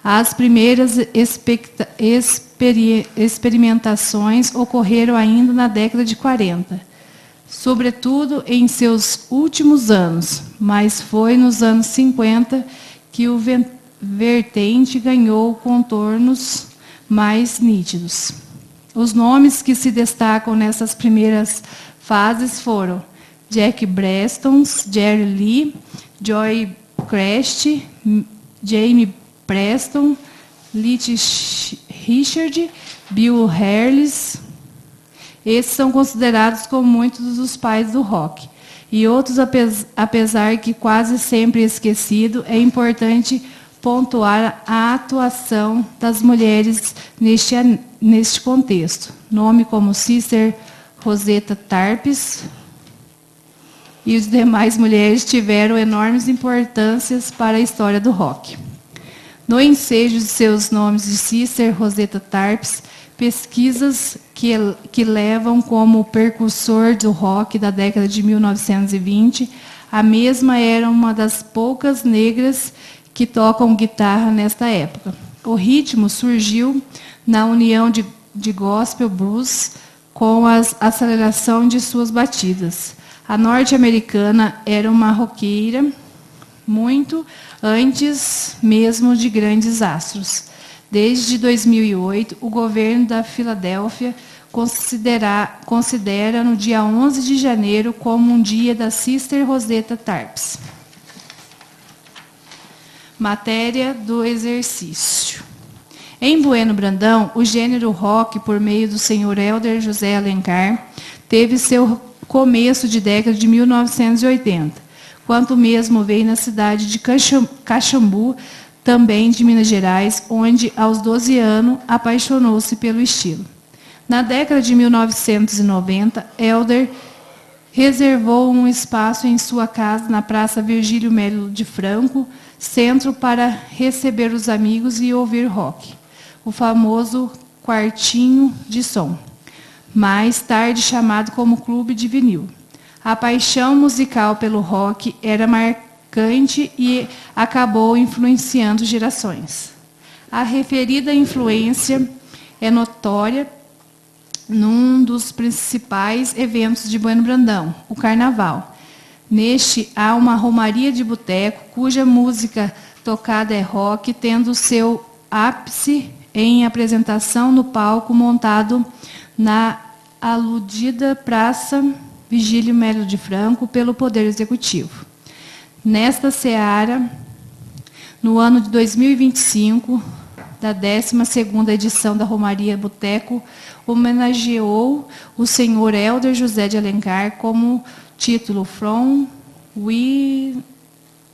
As primeiras experimentações ocorreram ainda na década de 40, sobretudo em seus últimos anos, mas foi nos anos 50 que o vertente ganhou contornos mais nítidos. Os nomes que se destacam nessas primeiras fases foram Jack Braston, Jerry Lee, Joy Crest, Jamie Preston, Litch Richard, Bill Harris. Esses são considerados como muitos dos pais do rock. E outros, apesar que quase sempre esquecido, é importante pontuar a atuação das mulheres neste contexto. Nome como Sister Rosetta Tarps e as demais mulheres tiveram enormes importâncias para a história do rock. No ensejo de seus nomes de Sister Rosetta Tarps, pesquisas que levam como precursor do rock da década de 1920, a mesma era uma das poucas negras que tocam guitarra nesta época. O ritmo surgiu na união de gospel blues com a aceleração de suas batidas. A norte-americana era uma roqueira muito antes mesmo de grandes astros. Desde 2008, o governo da Filadélfia considera no dia 11 de janeiro como um dia da Sister Rosetta Tarps. Matéria do exercício. Em Bueno Brandão, o gênero rock, por meio do senhor Elder José Alencar, teve seu começo de década de 1980, quanto mesmo veio na cidade de Caxambu, também de Minas Gerais, onde, aos 12 anos, apaixonou-se pelo estilo. Na década de 1990, Elder reservou um espaço em sua casa na Praça Virgílio Melo de Franco, centro para receber os amigos e ouvir rock, o famoso quartinho de som, mais tarde chamado como Clube de Vinil. A paixão musical pelo rock era marcante e acabou influenciando gerações. A referida influência é notória num dos principais eventos de Bueno Brandão, o Carnaval. Neste, há uma romaria de boteco, cuja música tocada é rock, tendo seu ápice em apresentação no palco montado na aludida Praça Virgílio Melo de Franco pelo Poder Executivo. Nesta seara, no ano de 2025, da 12ª edição da Romaria Boteco, homenageou o senhor Elder José de Alencar como título From We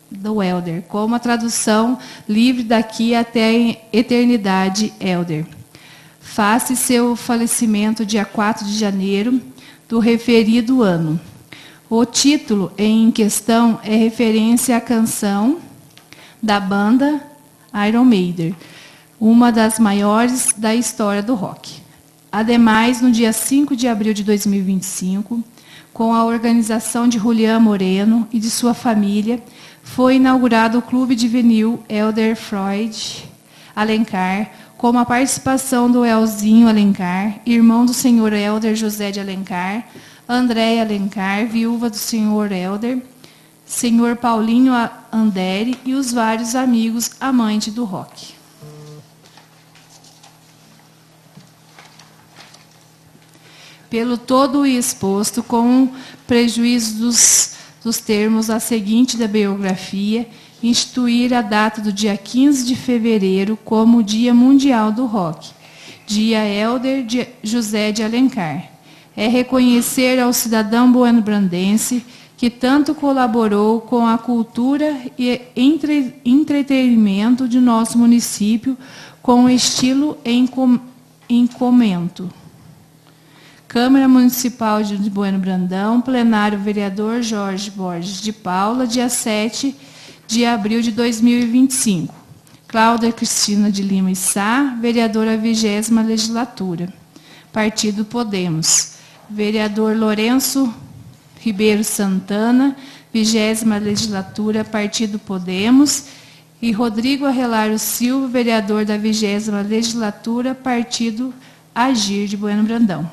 the Elder, como a tradução livre daqui até a eternidade, Elder. Face seu falecimento dia 4 de janeiro do referido ano. O título em questão é referência à canção da banda Iron Maiden, uma das maiores da história do rock. Ademais, no dia 5 de abril de 2025, com a organização de Julián Moreno e de sua família, foi inaugurado o Clube de Vinil Elder Freud Alencar, com a participação do Elzinho Alencar, irmão do senhor Elder José de Alencar, Andréia Alencar, viúva do senhor Elder, senhor Paulinho Andere e os vários amigos amantes do rock. Pelo todo o exposto, com prejuízo dos termos a seguinte da biografia, instituir a data do dia 15 de fevereiro como Dia Mundial do Rock, Dia Hélder José de Alencar. É reconhecer ao cidadão bueno-brandense que tanto colaborou com a cultura e entretenimento de nosso município com o estilo em comento. Câmara Municipal de Bueno Brandão, plenário vereador Jorge Borges de Paula, dia 7 de abril de 2025. Cláudia Cristina de Lima Issá, vereadora 20ª legislatura. Partido Podemos. Vereador Lourenço Ribeiro Santana, 20ª legislatura, Partido Podemos. E Rodrigo Arrelário Silva, vereador da 20ª legislatura, Partido Agir de Bueno Brandão.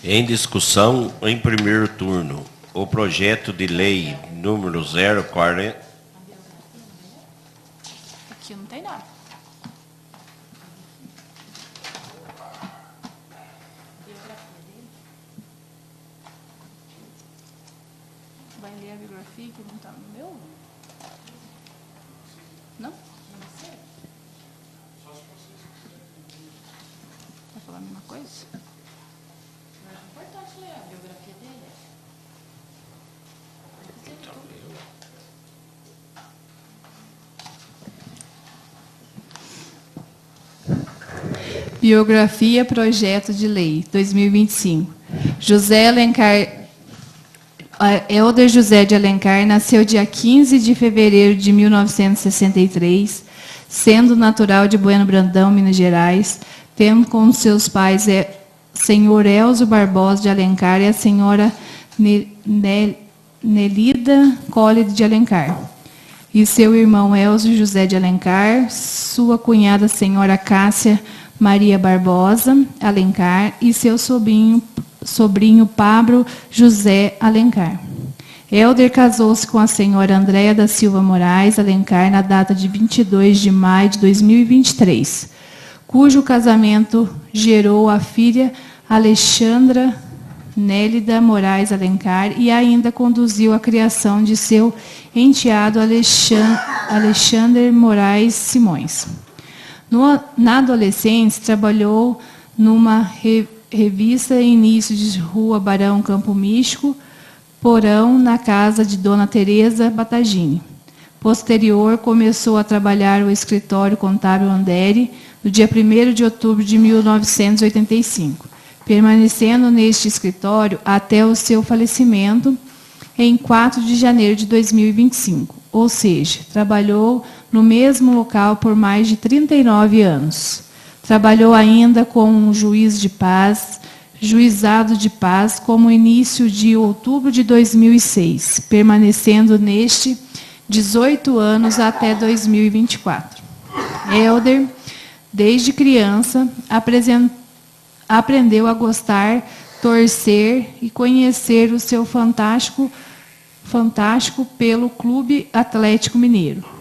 Em discussão, em primeiro turno, o projeto de lei número 040... Aqui não tem nada. Vai ler a biografia que não está no meu? Não? Não sei. Vai falar a mesma coisa? É importante ler a biografia dele. Biografia, projeto de lei, 2025. José Alencar, Hélder José de Alencar, nasceu dia 15 de fevereiro de 1963, sendo natural de Bueno Brandão, Minas Gerais, tendo com seus pais senhor Elzo Barbosa de Alencar e a senhora Nelida Colley de Alencar. E seu irmão Elzo José de Alencar, sua cunhada senhora Cássia Maria Barbosa Alencar e seu sobrinho Pablo José Alencar. Hélder casou-se com a senhora Andréia da Silva Moraes Alencar na data de 22 de maio de 2023, cujo casamento gerou a filha Alexandra Nélida Moraes Alencar e ainda conduziu a criação de seu enteado Alexandre Moraes Simões. Na adolescência, trabalhou numa revista início de Rua Barão Campo Místico, porão na casa de Dona Teresa Batagini. Posterior, começou a trabalhar no escritório contábil Andere, no dia 1º de outubro de 1985, permanecendo neste escritório até o seu falecimento em 4 de janeiro de 2025, ou seja, trabalhou no mesmo local por mais de 39 anos. Trabalhou ainda com um juizado de paz, como início de outubro de 2006, permanecendo neste 18 anos até 2024. Hélder, desde criança, aprendeu a gostar, torcer e conhecer o seu fantástico pelo Clube Atlético Mineiro.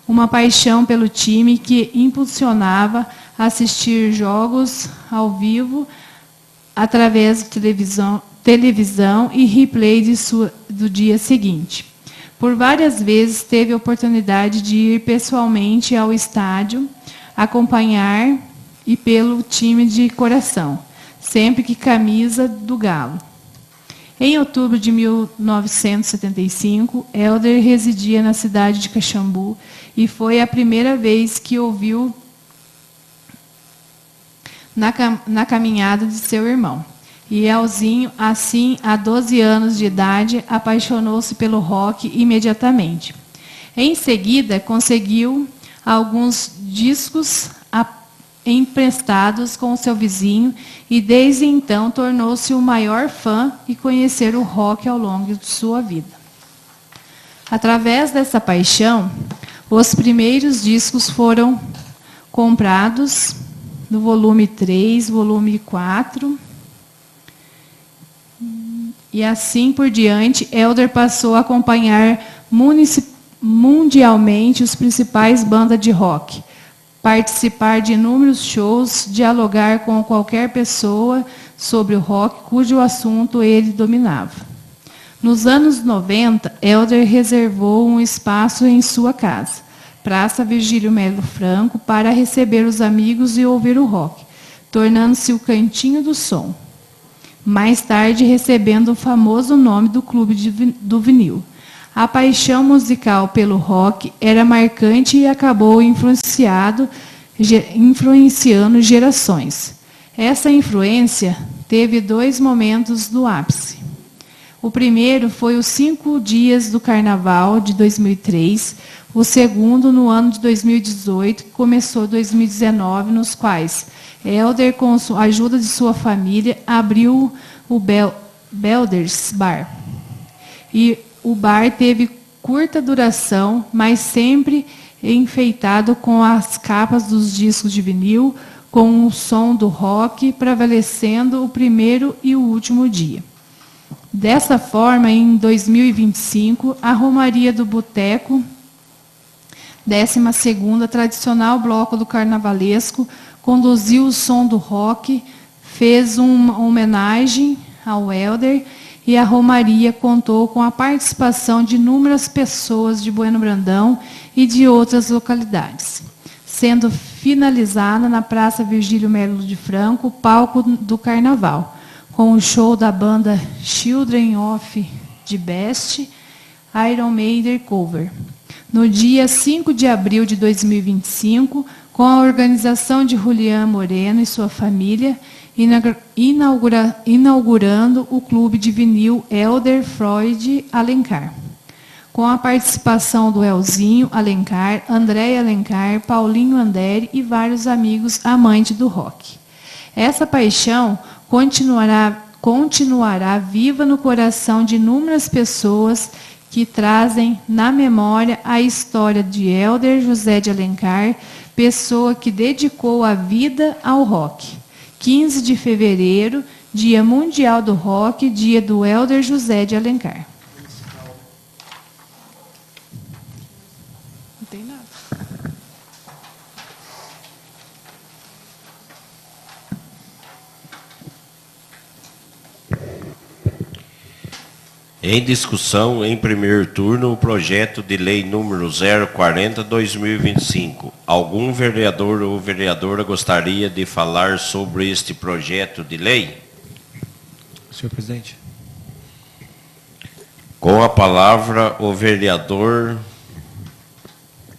Uma paixão pelo time que impulsionava a assistir jogos ao vivo através de televisão e replay do dia seguinte. Por várias vezes teve a oportunidade de ir pessoalmente ao estádio, acompanhar e pelo time de coração, sempre que camisa do Galo. Em outubro de 1975, Hélder residia na cidade de Caxambu e foi a primeira vez que ouviu na caminhada de seu irmão. E Elzinho, assim, a 12 anos de idade, apaixonou-se pelo rock imediatamente. Em seguida, conseguiu alguns discos emprestados com seu vizinho e, desde então, tornou-se o maior fã e conhecer o rock ao longo de sua vida. Através dessa paixão, os primeiros discos foram comprados no volume 3, volume 4, e assim por diante. Hélder passou a acompanhar mundialmente os principais bandas de rock, participar de inúmeros shows, dialogar com qualquer pessoa sobre o rock cujo assunto ele dominava. Nos anos 90, Helder reservou um espaço em sua casa, Praça Virgílio Melo Franco, para receber os amigos e ouvir o rock, tornando-se o Cantinho do Som. Mais tarde, recebendo o famoso nome do Clube do Vinil. A paixão musical pelo rock era marcante e acabou influenciando gerações. Essa influência teve 2 momentos no ápice. O primeiro foi os 5 dias do Carnaval de 2003, o segundo no ano de 2018, que começou 2019, nos quais Helder, com a ajuda de sua família, abriu o Belders Bar. E o bar teve curta duração, mas sempre enfeitado com as capas dos discos de vinil, com o som do rock prevalecendo o primeiro e o último dia. Dessa forma, em 2025, a Romaria do Boteco, 12ª, tradicional bloco do carnavalesco, conduziu o som do rock, fez uma homenagem ao Helder, e a Romaria contou com a participação de inúmeras pessoas de Bueno Brandão e de outras localidades, sendo finalizada na Praça Virgílio Melo de Franco, palco do Carnaval, com o show da banda Children of the Best, Iron Maiden Cover. No dia 5 de abril de 2025, com a organização de Julián Moreno e sua família, inaugurando o Clube de Vinil Helder Freud Alencar, com a participação do Elzinho Alencar, André Alencar, Paulinho Andere e vários amigos amantes do rock. Essa paixão continuará viva no coração de inúmeras pessoas que trazem na memória a história de Helder José de Alencar, pessoa que dedicou a vida ao rock. 15 de fevereiro, Dia Mundial do Rock, dia do Helder José de Alencar. Não tem nada. Em discussão, em primeiro turno, o projeto de lei número 040/2025. Algum vereador ou vereadora gostaria de falar sobre este projeto de lei? Senhor presidente. Com a palavra, o vereador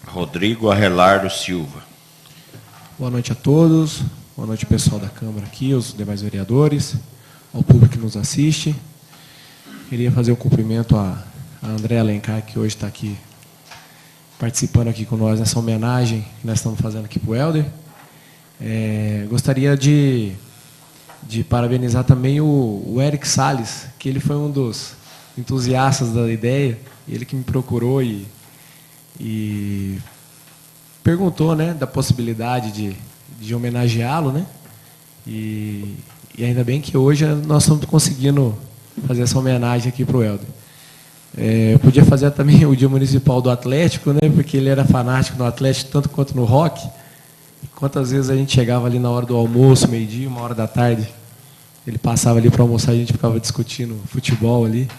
Rodrigo Arrelardo Silva. Boa noite a todos. Boa noite, pessoal da Câmara aqui, os demais vereadores, ao público que nos assiste. Queria fazer o cumprimento a André Alencar, que hoje está aqui participando aqui com nós nessa homenagem que nós estamos fazendo aqui para o Helder. Gostaria de parabenizar também o Eric Salles, que ele foi um dos entusiastas da ideia, ele que me procurou e perguntou, né, da possibilidade de homenageá-lo, né? E ainda bem que hoje nós estamos conseguindo fazer essa homenagem aqui para o Helder. Eu podia fazer também o Dia Municipal do Atlético, né, porque ele era fanático no Atlético, tanto quanto no rock. E quantas vezes a gente chegava ali na hora do almoço, meio-dia, 1h da tarde, ele passava ali para almoçar e a gente ficava discutindo futebol ali.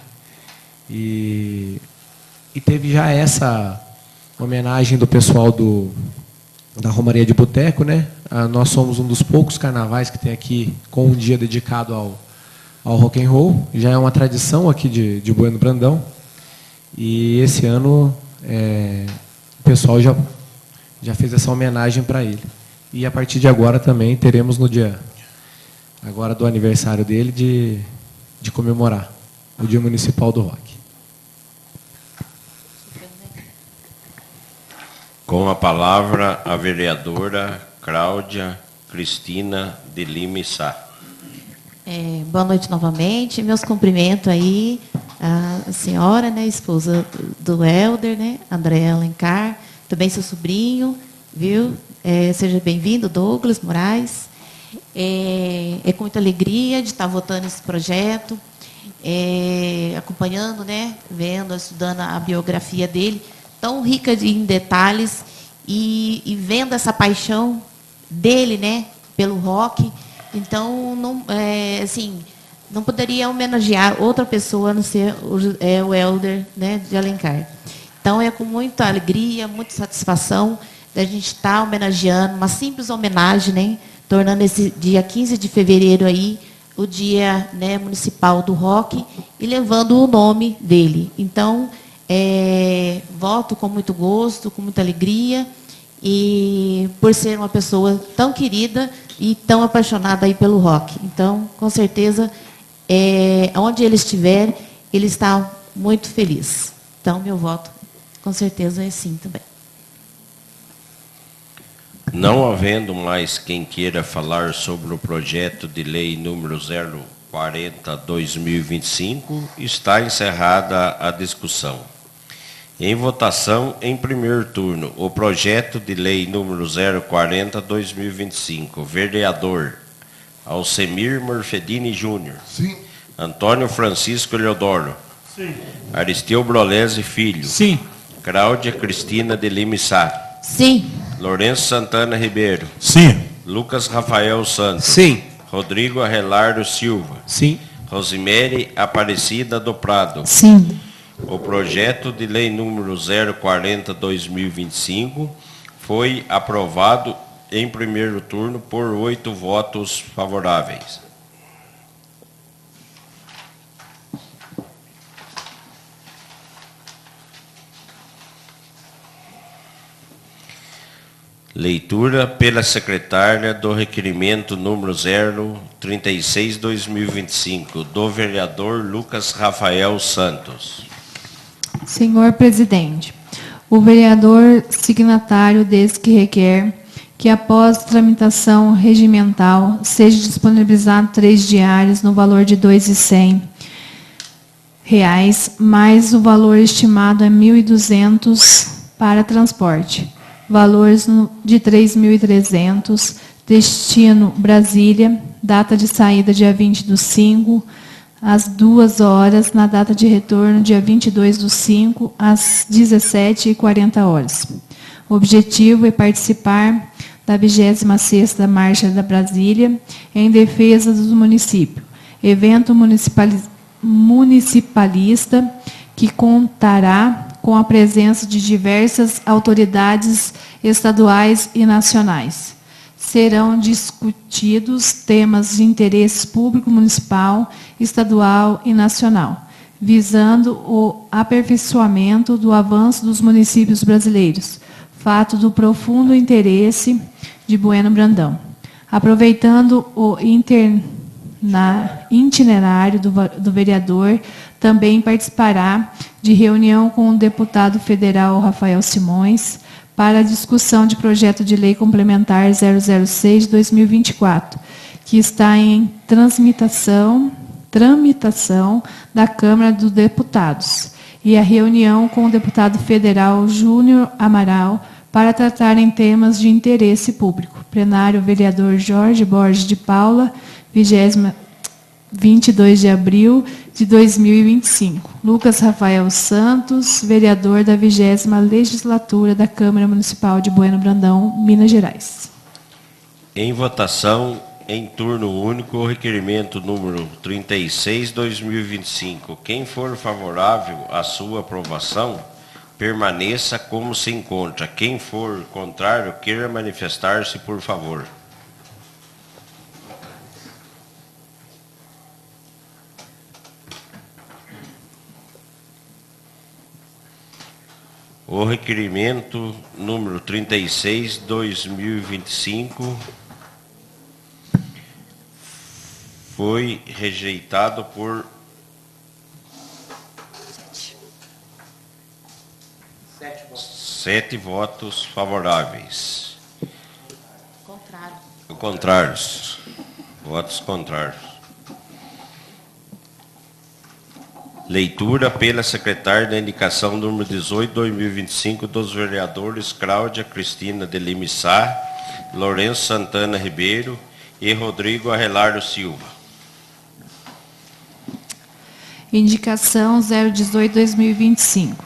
E teve já essa homenagem do pessoal da Romaria de Boteco, né? Nós somos um dos poucos carnavais que tem aqui com um dia dedicado ao rock and roll. Já é uma tradição aqui de Bueno Brandão. E esse ano o pessoal já fez essa homenagem para ele. E a partir de agora também teremos no dia agora do aniversário dele de comemorar o Dia Municipal do Rock. Com a palavra, a vereadora Cláudia Cristina de Lima e Sá. Boa noite novamente. Meus cumprimentos aí à senhora, né, esposa do Helder, né, André Alencar, também seu sobrinho, viu? Seja bem-vindo, Douglas Moraes. É com muita alegria de estar votando esse projeto, acompanhando, né, vendo, estudando a biografia dele, tão rica em detalhes e vendo essa paixão dele, né, pelo rock, então não, assim, não poderia homenagear outra pessoa a não ser o Helder, né, de Alencar. Então é com muita alegria, muita satisfação da gente estar homenageando, uma simples homenagem, né, tornando esse dia 15 de fevereiro aí o dia, né, municipal do rock e levando o nome dele. Então, voto com muito gosto, com muita alegria, e por ser uma pessoa tão querida e tão apaixonada aí pelo rock. Então, com certeza, onde ele estiver, ele está muito feliz. Então, meu voto, com certeza, é sim também. Não havendo mais quem queira falar sobre o projeto de lei número 040/2025, está encerrada a discussão. Em votação, em primeiro turno, o projeto de lei número 040/2025. Vereador Alcemir Morfedini Júnior. Sim. Antônio Francisco Eleodoro. Sim. Aristeu Brolese Filho. Sim. Cláudia Cristina de Lima Sá. Sim. Lourenço Santana Ribeiro. Sim. Lucas Rafael Santos. Sim. Rodrigo Arrelardo Silva. Sim. Rosemary Aparecida do Prado. Sim. O projeto de lei número 040/2025 foi aprovado em primeiro turno por 8 votos favoráveis. Leitura pela secretária do requerimento número 036/2025, do vereador Lucas Rafael Santos. Senhor presidente, o vereador signatário desse que requer que, após tramitação regimental, seja disponibilizado 3 diários no valor de R$ 2.100, mais o valor estimado é R$ 1.200 para transporte. Valores de R$ 3.300, destino Brasília, data de saída dia 20/5, às 2 horas, na data de retorno dia 22/5, às 17h40. O objetivo é participar da 26ª Marcha da Brasília em defesa do município. Evento municipalista que contará com a presença de diversas autoridades estaduais e nacionais. Serão discutidos temas de interesse público municipal, estadual e nacional, visando o aperfeiçoamento do avanço dos municípios brasileiros, fato do profundo interesse de Bueno Brandão. Aproveitando o itinerário do vereador, também participará de reunião com o deputado federal Rafael Simões para a discussão de projeto de lei complementar 006/2024, que está em tramitação da Câmara dos Deputados, e a reunião com o deputado federal Júnior Amaral para tratar em temas de interesse público. Plenário, vereador Jorge Borges de Paula, 22 de abril de 2025. Lucas Rafael Santos, vereador da 20ª Legislatura da Câmara Municipal de Bueno Brandão, Minas Gerais. Em votação, em turno único, o requerimento número 36/2025. Quem for favorável à sua aprovação, permaneça como se encontra. Quem for contrário, queira manifestar-se, por favor. O requerimento número 36/2025 foi rejeitado por 7 votos favoráveis. Contrários. Votos contrários. Leitura pela secretária da indicação número 18/2025 dos vereadores Cláudia Cristina de Lima Sá, Lourenço Santana Ribeiro e Rodrigo Arrelardo Silva. Indicação 018/2025.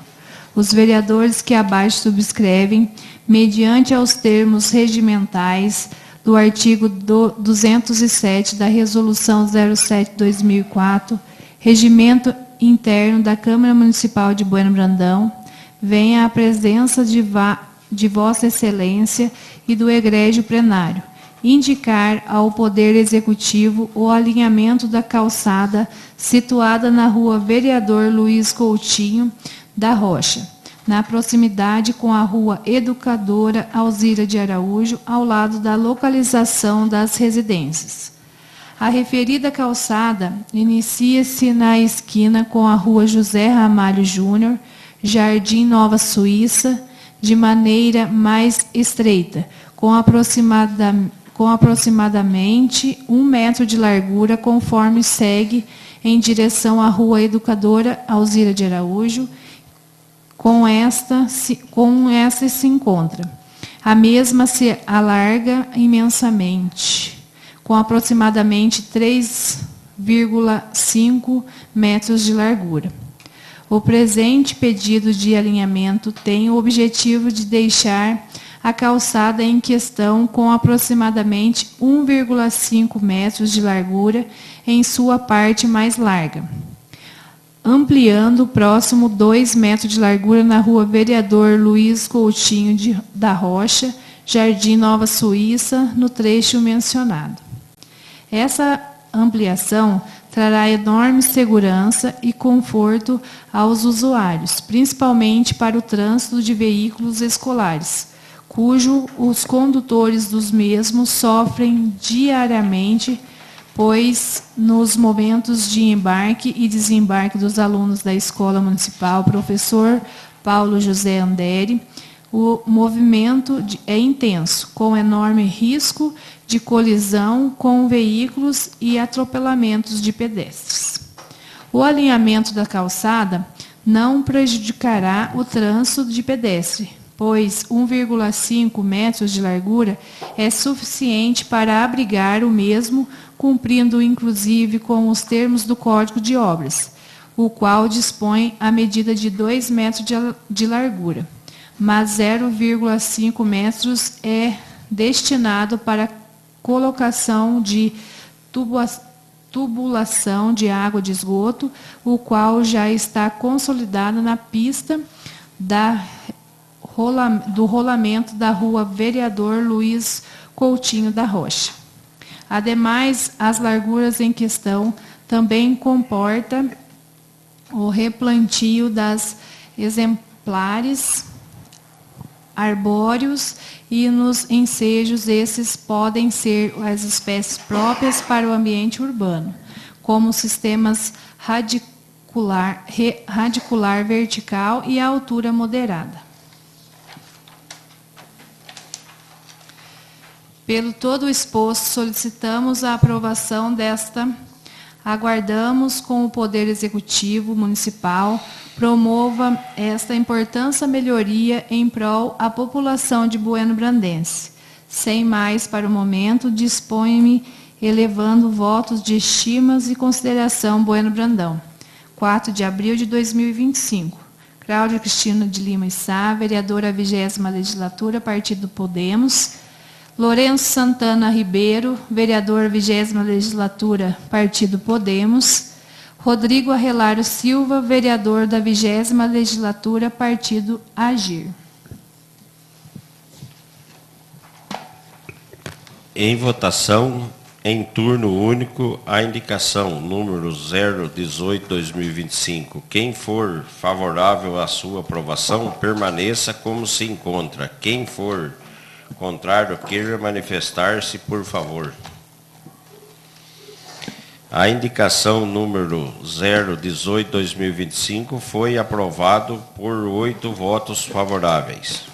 os vereadores que abaixo subscrevem, mediante aos termos regimentais do artigo 207 da Resolução 07/2004, Regimento Interno da Câmara Municipal de Bueno Brandão, venha à presença de Vossa Excelência e do egrégio plenário, indicar ao Poder Executivo o alinhamento da calçada situada na Rua Vereador Luiz Coutinho da Rocha, na proximidade com a Rua Educadora Alzira de Araújo, ao lado da localização das residências. A referida calçada inicia-se na esquina com a Rua José Ramalho Júnior, Jardim Nova Suíça, de maneira mais estreita, com aproximadamente 1 metro de largura, conforme segue em direção à Rua Educadora Alzira de Araújo. Com esta se encontra. A mesma se alarga imensamente, com aproximadamente 3,5 metros de largura. O presente pedido de alinhamento tem o objetivo de deixar a calçada em questão com aproximadamente 1,5 metros de largura em sua parte mais larga, ampliando o próximo 2 metros de largura na Rua Vereador Luiz Coutinho da Rocha, Jardim Nova Suíça, no trecho mencionado. Essa ampliação trará enorme segurança e conforto aos usuários, principalmente para o trânsito de veículos escolares, cujo os condutores dos mesmos sofrem diariamente, pois nos momentos de embarque e desembarque dos alunos da Escola Municipal Professor Paulo José Andere, o movimento é intenso, com enorme risco de colisão com veículos e atropelamentos de pedestres. O alinhamento da calçada não prejudicará o trânsito de pedestre, pois 1,5 metros de largura é suficiente para abrigar o mesmo, cumprindo inclusive com os termos do Código de Obras, o qual dispõe a medida de 2 metros de largura, mas 0,5 metros é destinado para colocação de tubulação de água de esgoto, o qual já está consolidado na pista do rolamento da Rua Vereador Luiz Coutinho da Rocha. Ademais, as larguras em questão também comporta o replantio das exemplares arbóreos e nos ensejos esses podem ser as espécies próprias para o ambiente urbano, como sistemas radicular vertical e a altura moderada. Pelo todo o exposto, solicitamos a aprovação desta. Aguardamos com o Poder Executivo Municipal promova esta importante melhoria em prol à população de Bueno Brandense. Sem mais, para o momento, disponho-me elevando votos de estimas e consideração Bueno Brandão. 4 de abril de 2025. Cláudia Cristina de Lima e Sá, vereadora 20ª Legislatura, Partido Podemos. Lourenço Santana Ribeiro, vereador 20ª Legislatura, Partido Podemos. Rodrigo Arrelário Silva, vereador da 20ª Legislatura, Partido Agir. Em votação, em turno único, a indicação número 018/2025. Quem for favorável à sua aprovação, permaneça como se encontra. Quem for contrário, queira manifestar-se, por favor. A indicação número 018/2025 foi aprovado por 8 votos favoráveis.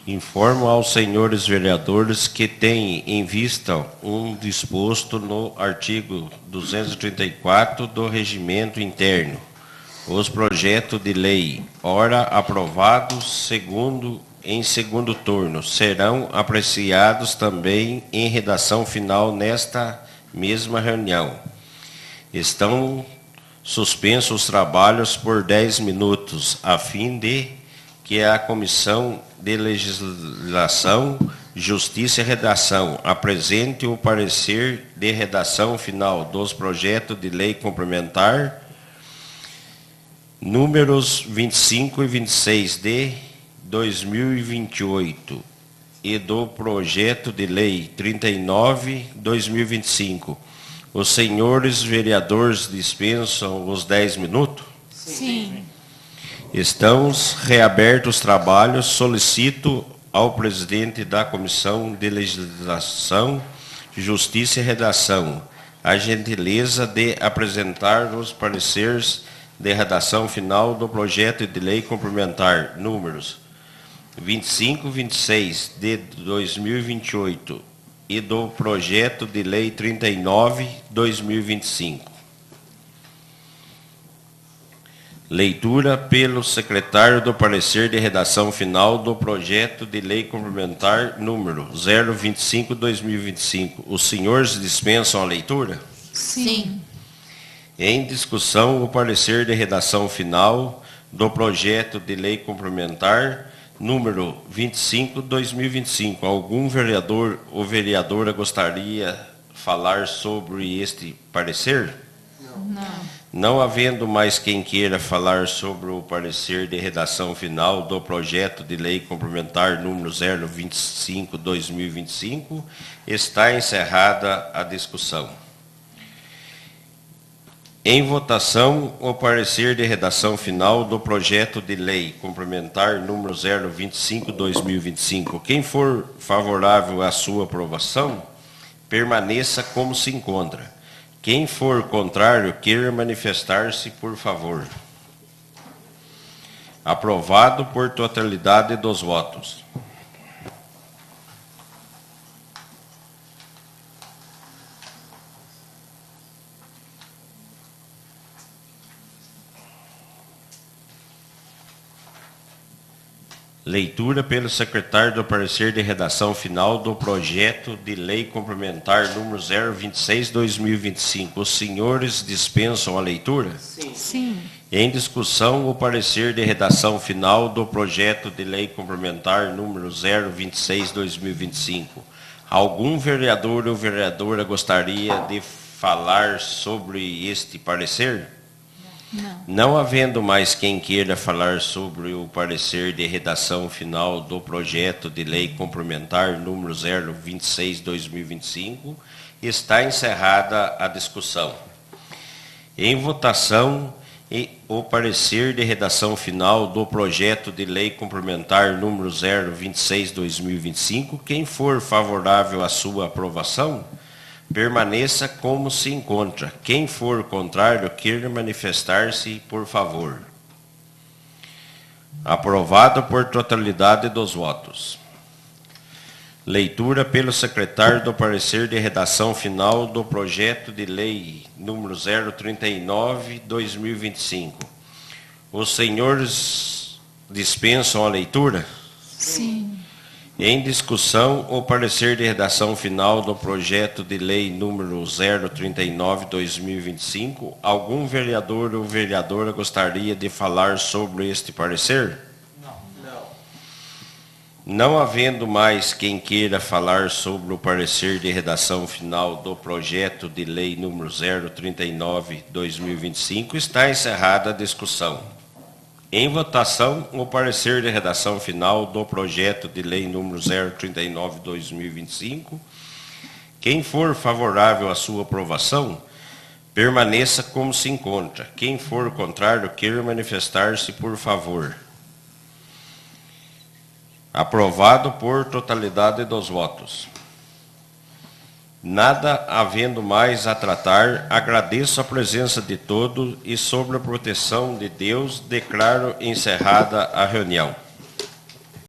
Informo aos senhores vereadores que têm em vista um disposto no artigo 234 do Regimento Interno. Os projetos de lei, ora aprovados segundo em segundo turno serão apreciados também em redação final nesta mesma reunião. Estão suspensos os trabalhos por 10 minutos, a fim de que a Comissão de Legislação, Justiça e Redação apresente o parecer de redação final dos projetos de lei complementar números 25 e 26 de 2028 e do projeto de lei 39/2025. Os senhores vereadores dispensam os 10 minutos? Sim. Estão reabertos os trabalhos. Solicito ao presidente da Comissão de Legislação, Justiça e Redação a gentileza de apresentar os pareceres de redação final do projeto de lei complementar números 25 e 26 de 2028 e do projeto de lei 39/2025. Leitura pelo secretário do parecer de redação final do projeto de lei complementar número 025/2025. Os senhores dispensam a leitura? Sim. Em discussão, o parecer de redação final do projeto de lei complementar número 25/2025. Algum vereador ou vereadora gostaria de falar sobre este parecer? Não. Não havendo mais quem queira falar sobre o parecer de redação final do projeto de lei complementar número 025/2025, está encerrada a discussão. Em votação, o parecer de redação final do projeto de lei complementar número 025/2025. Quem for favorável à sua aprovação, permaneça como se encontra. Quem for contrário, queira manifestar-se, por favor. Aprovado por totalidade dos votos. Leitura pelo secretário do parecer de redação final do projeto de lei complementar número 026/2025. Os senhores dispensam a leitura? Sim. Em discussão, o parecer de redação final do projeto de lei complementar número 026/2025. Algum vereador ou vereadora gostaria de falar sobre este parecer? Não. Não havendo mais quem queira falar sobre o parecer de redação final do projeto de lei complementar número 026/2025, está encerrada a discussão. Em votação, o parecer de redação final do projeto de lei complementar número 026/2025. Quem for favorável à sua aprovação, permaneça como se encontra. Quem for contrário, queira manifestar-se, por favor. Aprovado por totalidade dos votos. Leitura pelo secretário do parecer de redação final do projeto de lei número 039/2025. Os senhores dispensam a leitura? Sim. Em discussão, o parecer de redação final do projeto de lei número 039/2025. Algum vereador ou vereadora gostaria de falar sobre este parecer? Não havendo mais quem queira falar sobre o parecer de redação final do projeto de lei número 039/2025, está encerrada a discussão. Em votação, o parecer de redação final do projeto de lei número 039/2025. Quem for favorável à sua aprovação, permaneça como se encontra. Quem for contrário, queira manifestar-se, por favor. Aprovado por totalidade dos votos. Nada havendo mais a tratar, agradeço a presença de todos e, sob a proteção de Deus, declaro encerrada a reunião.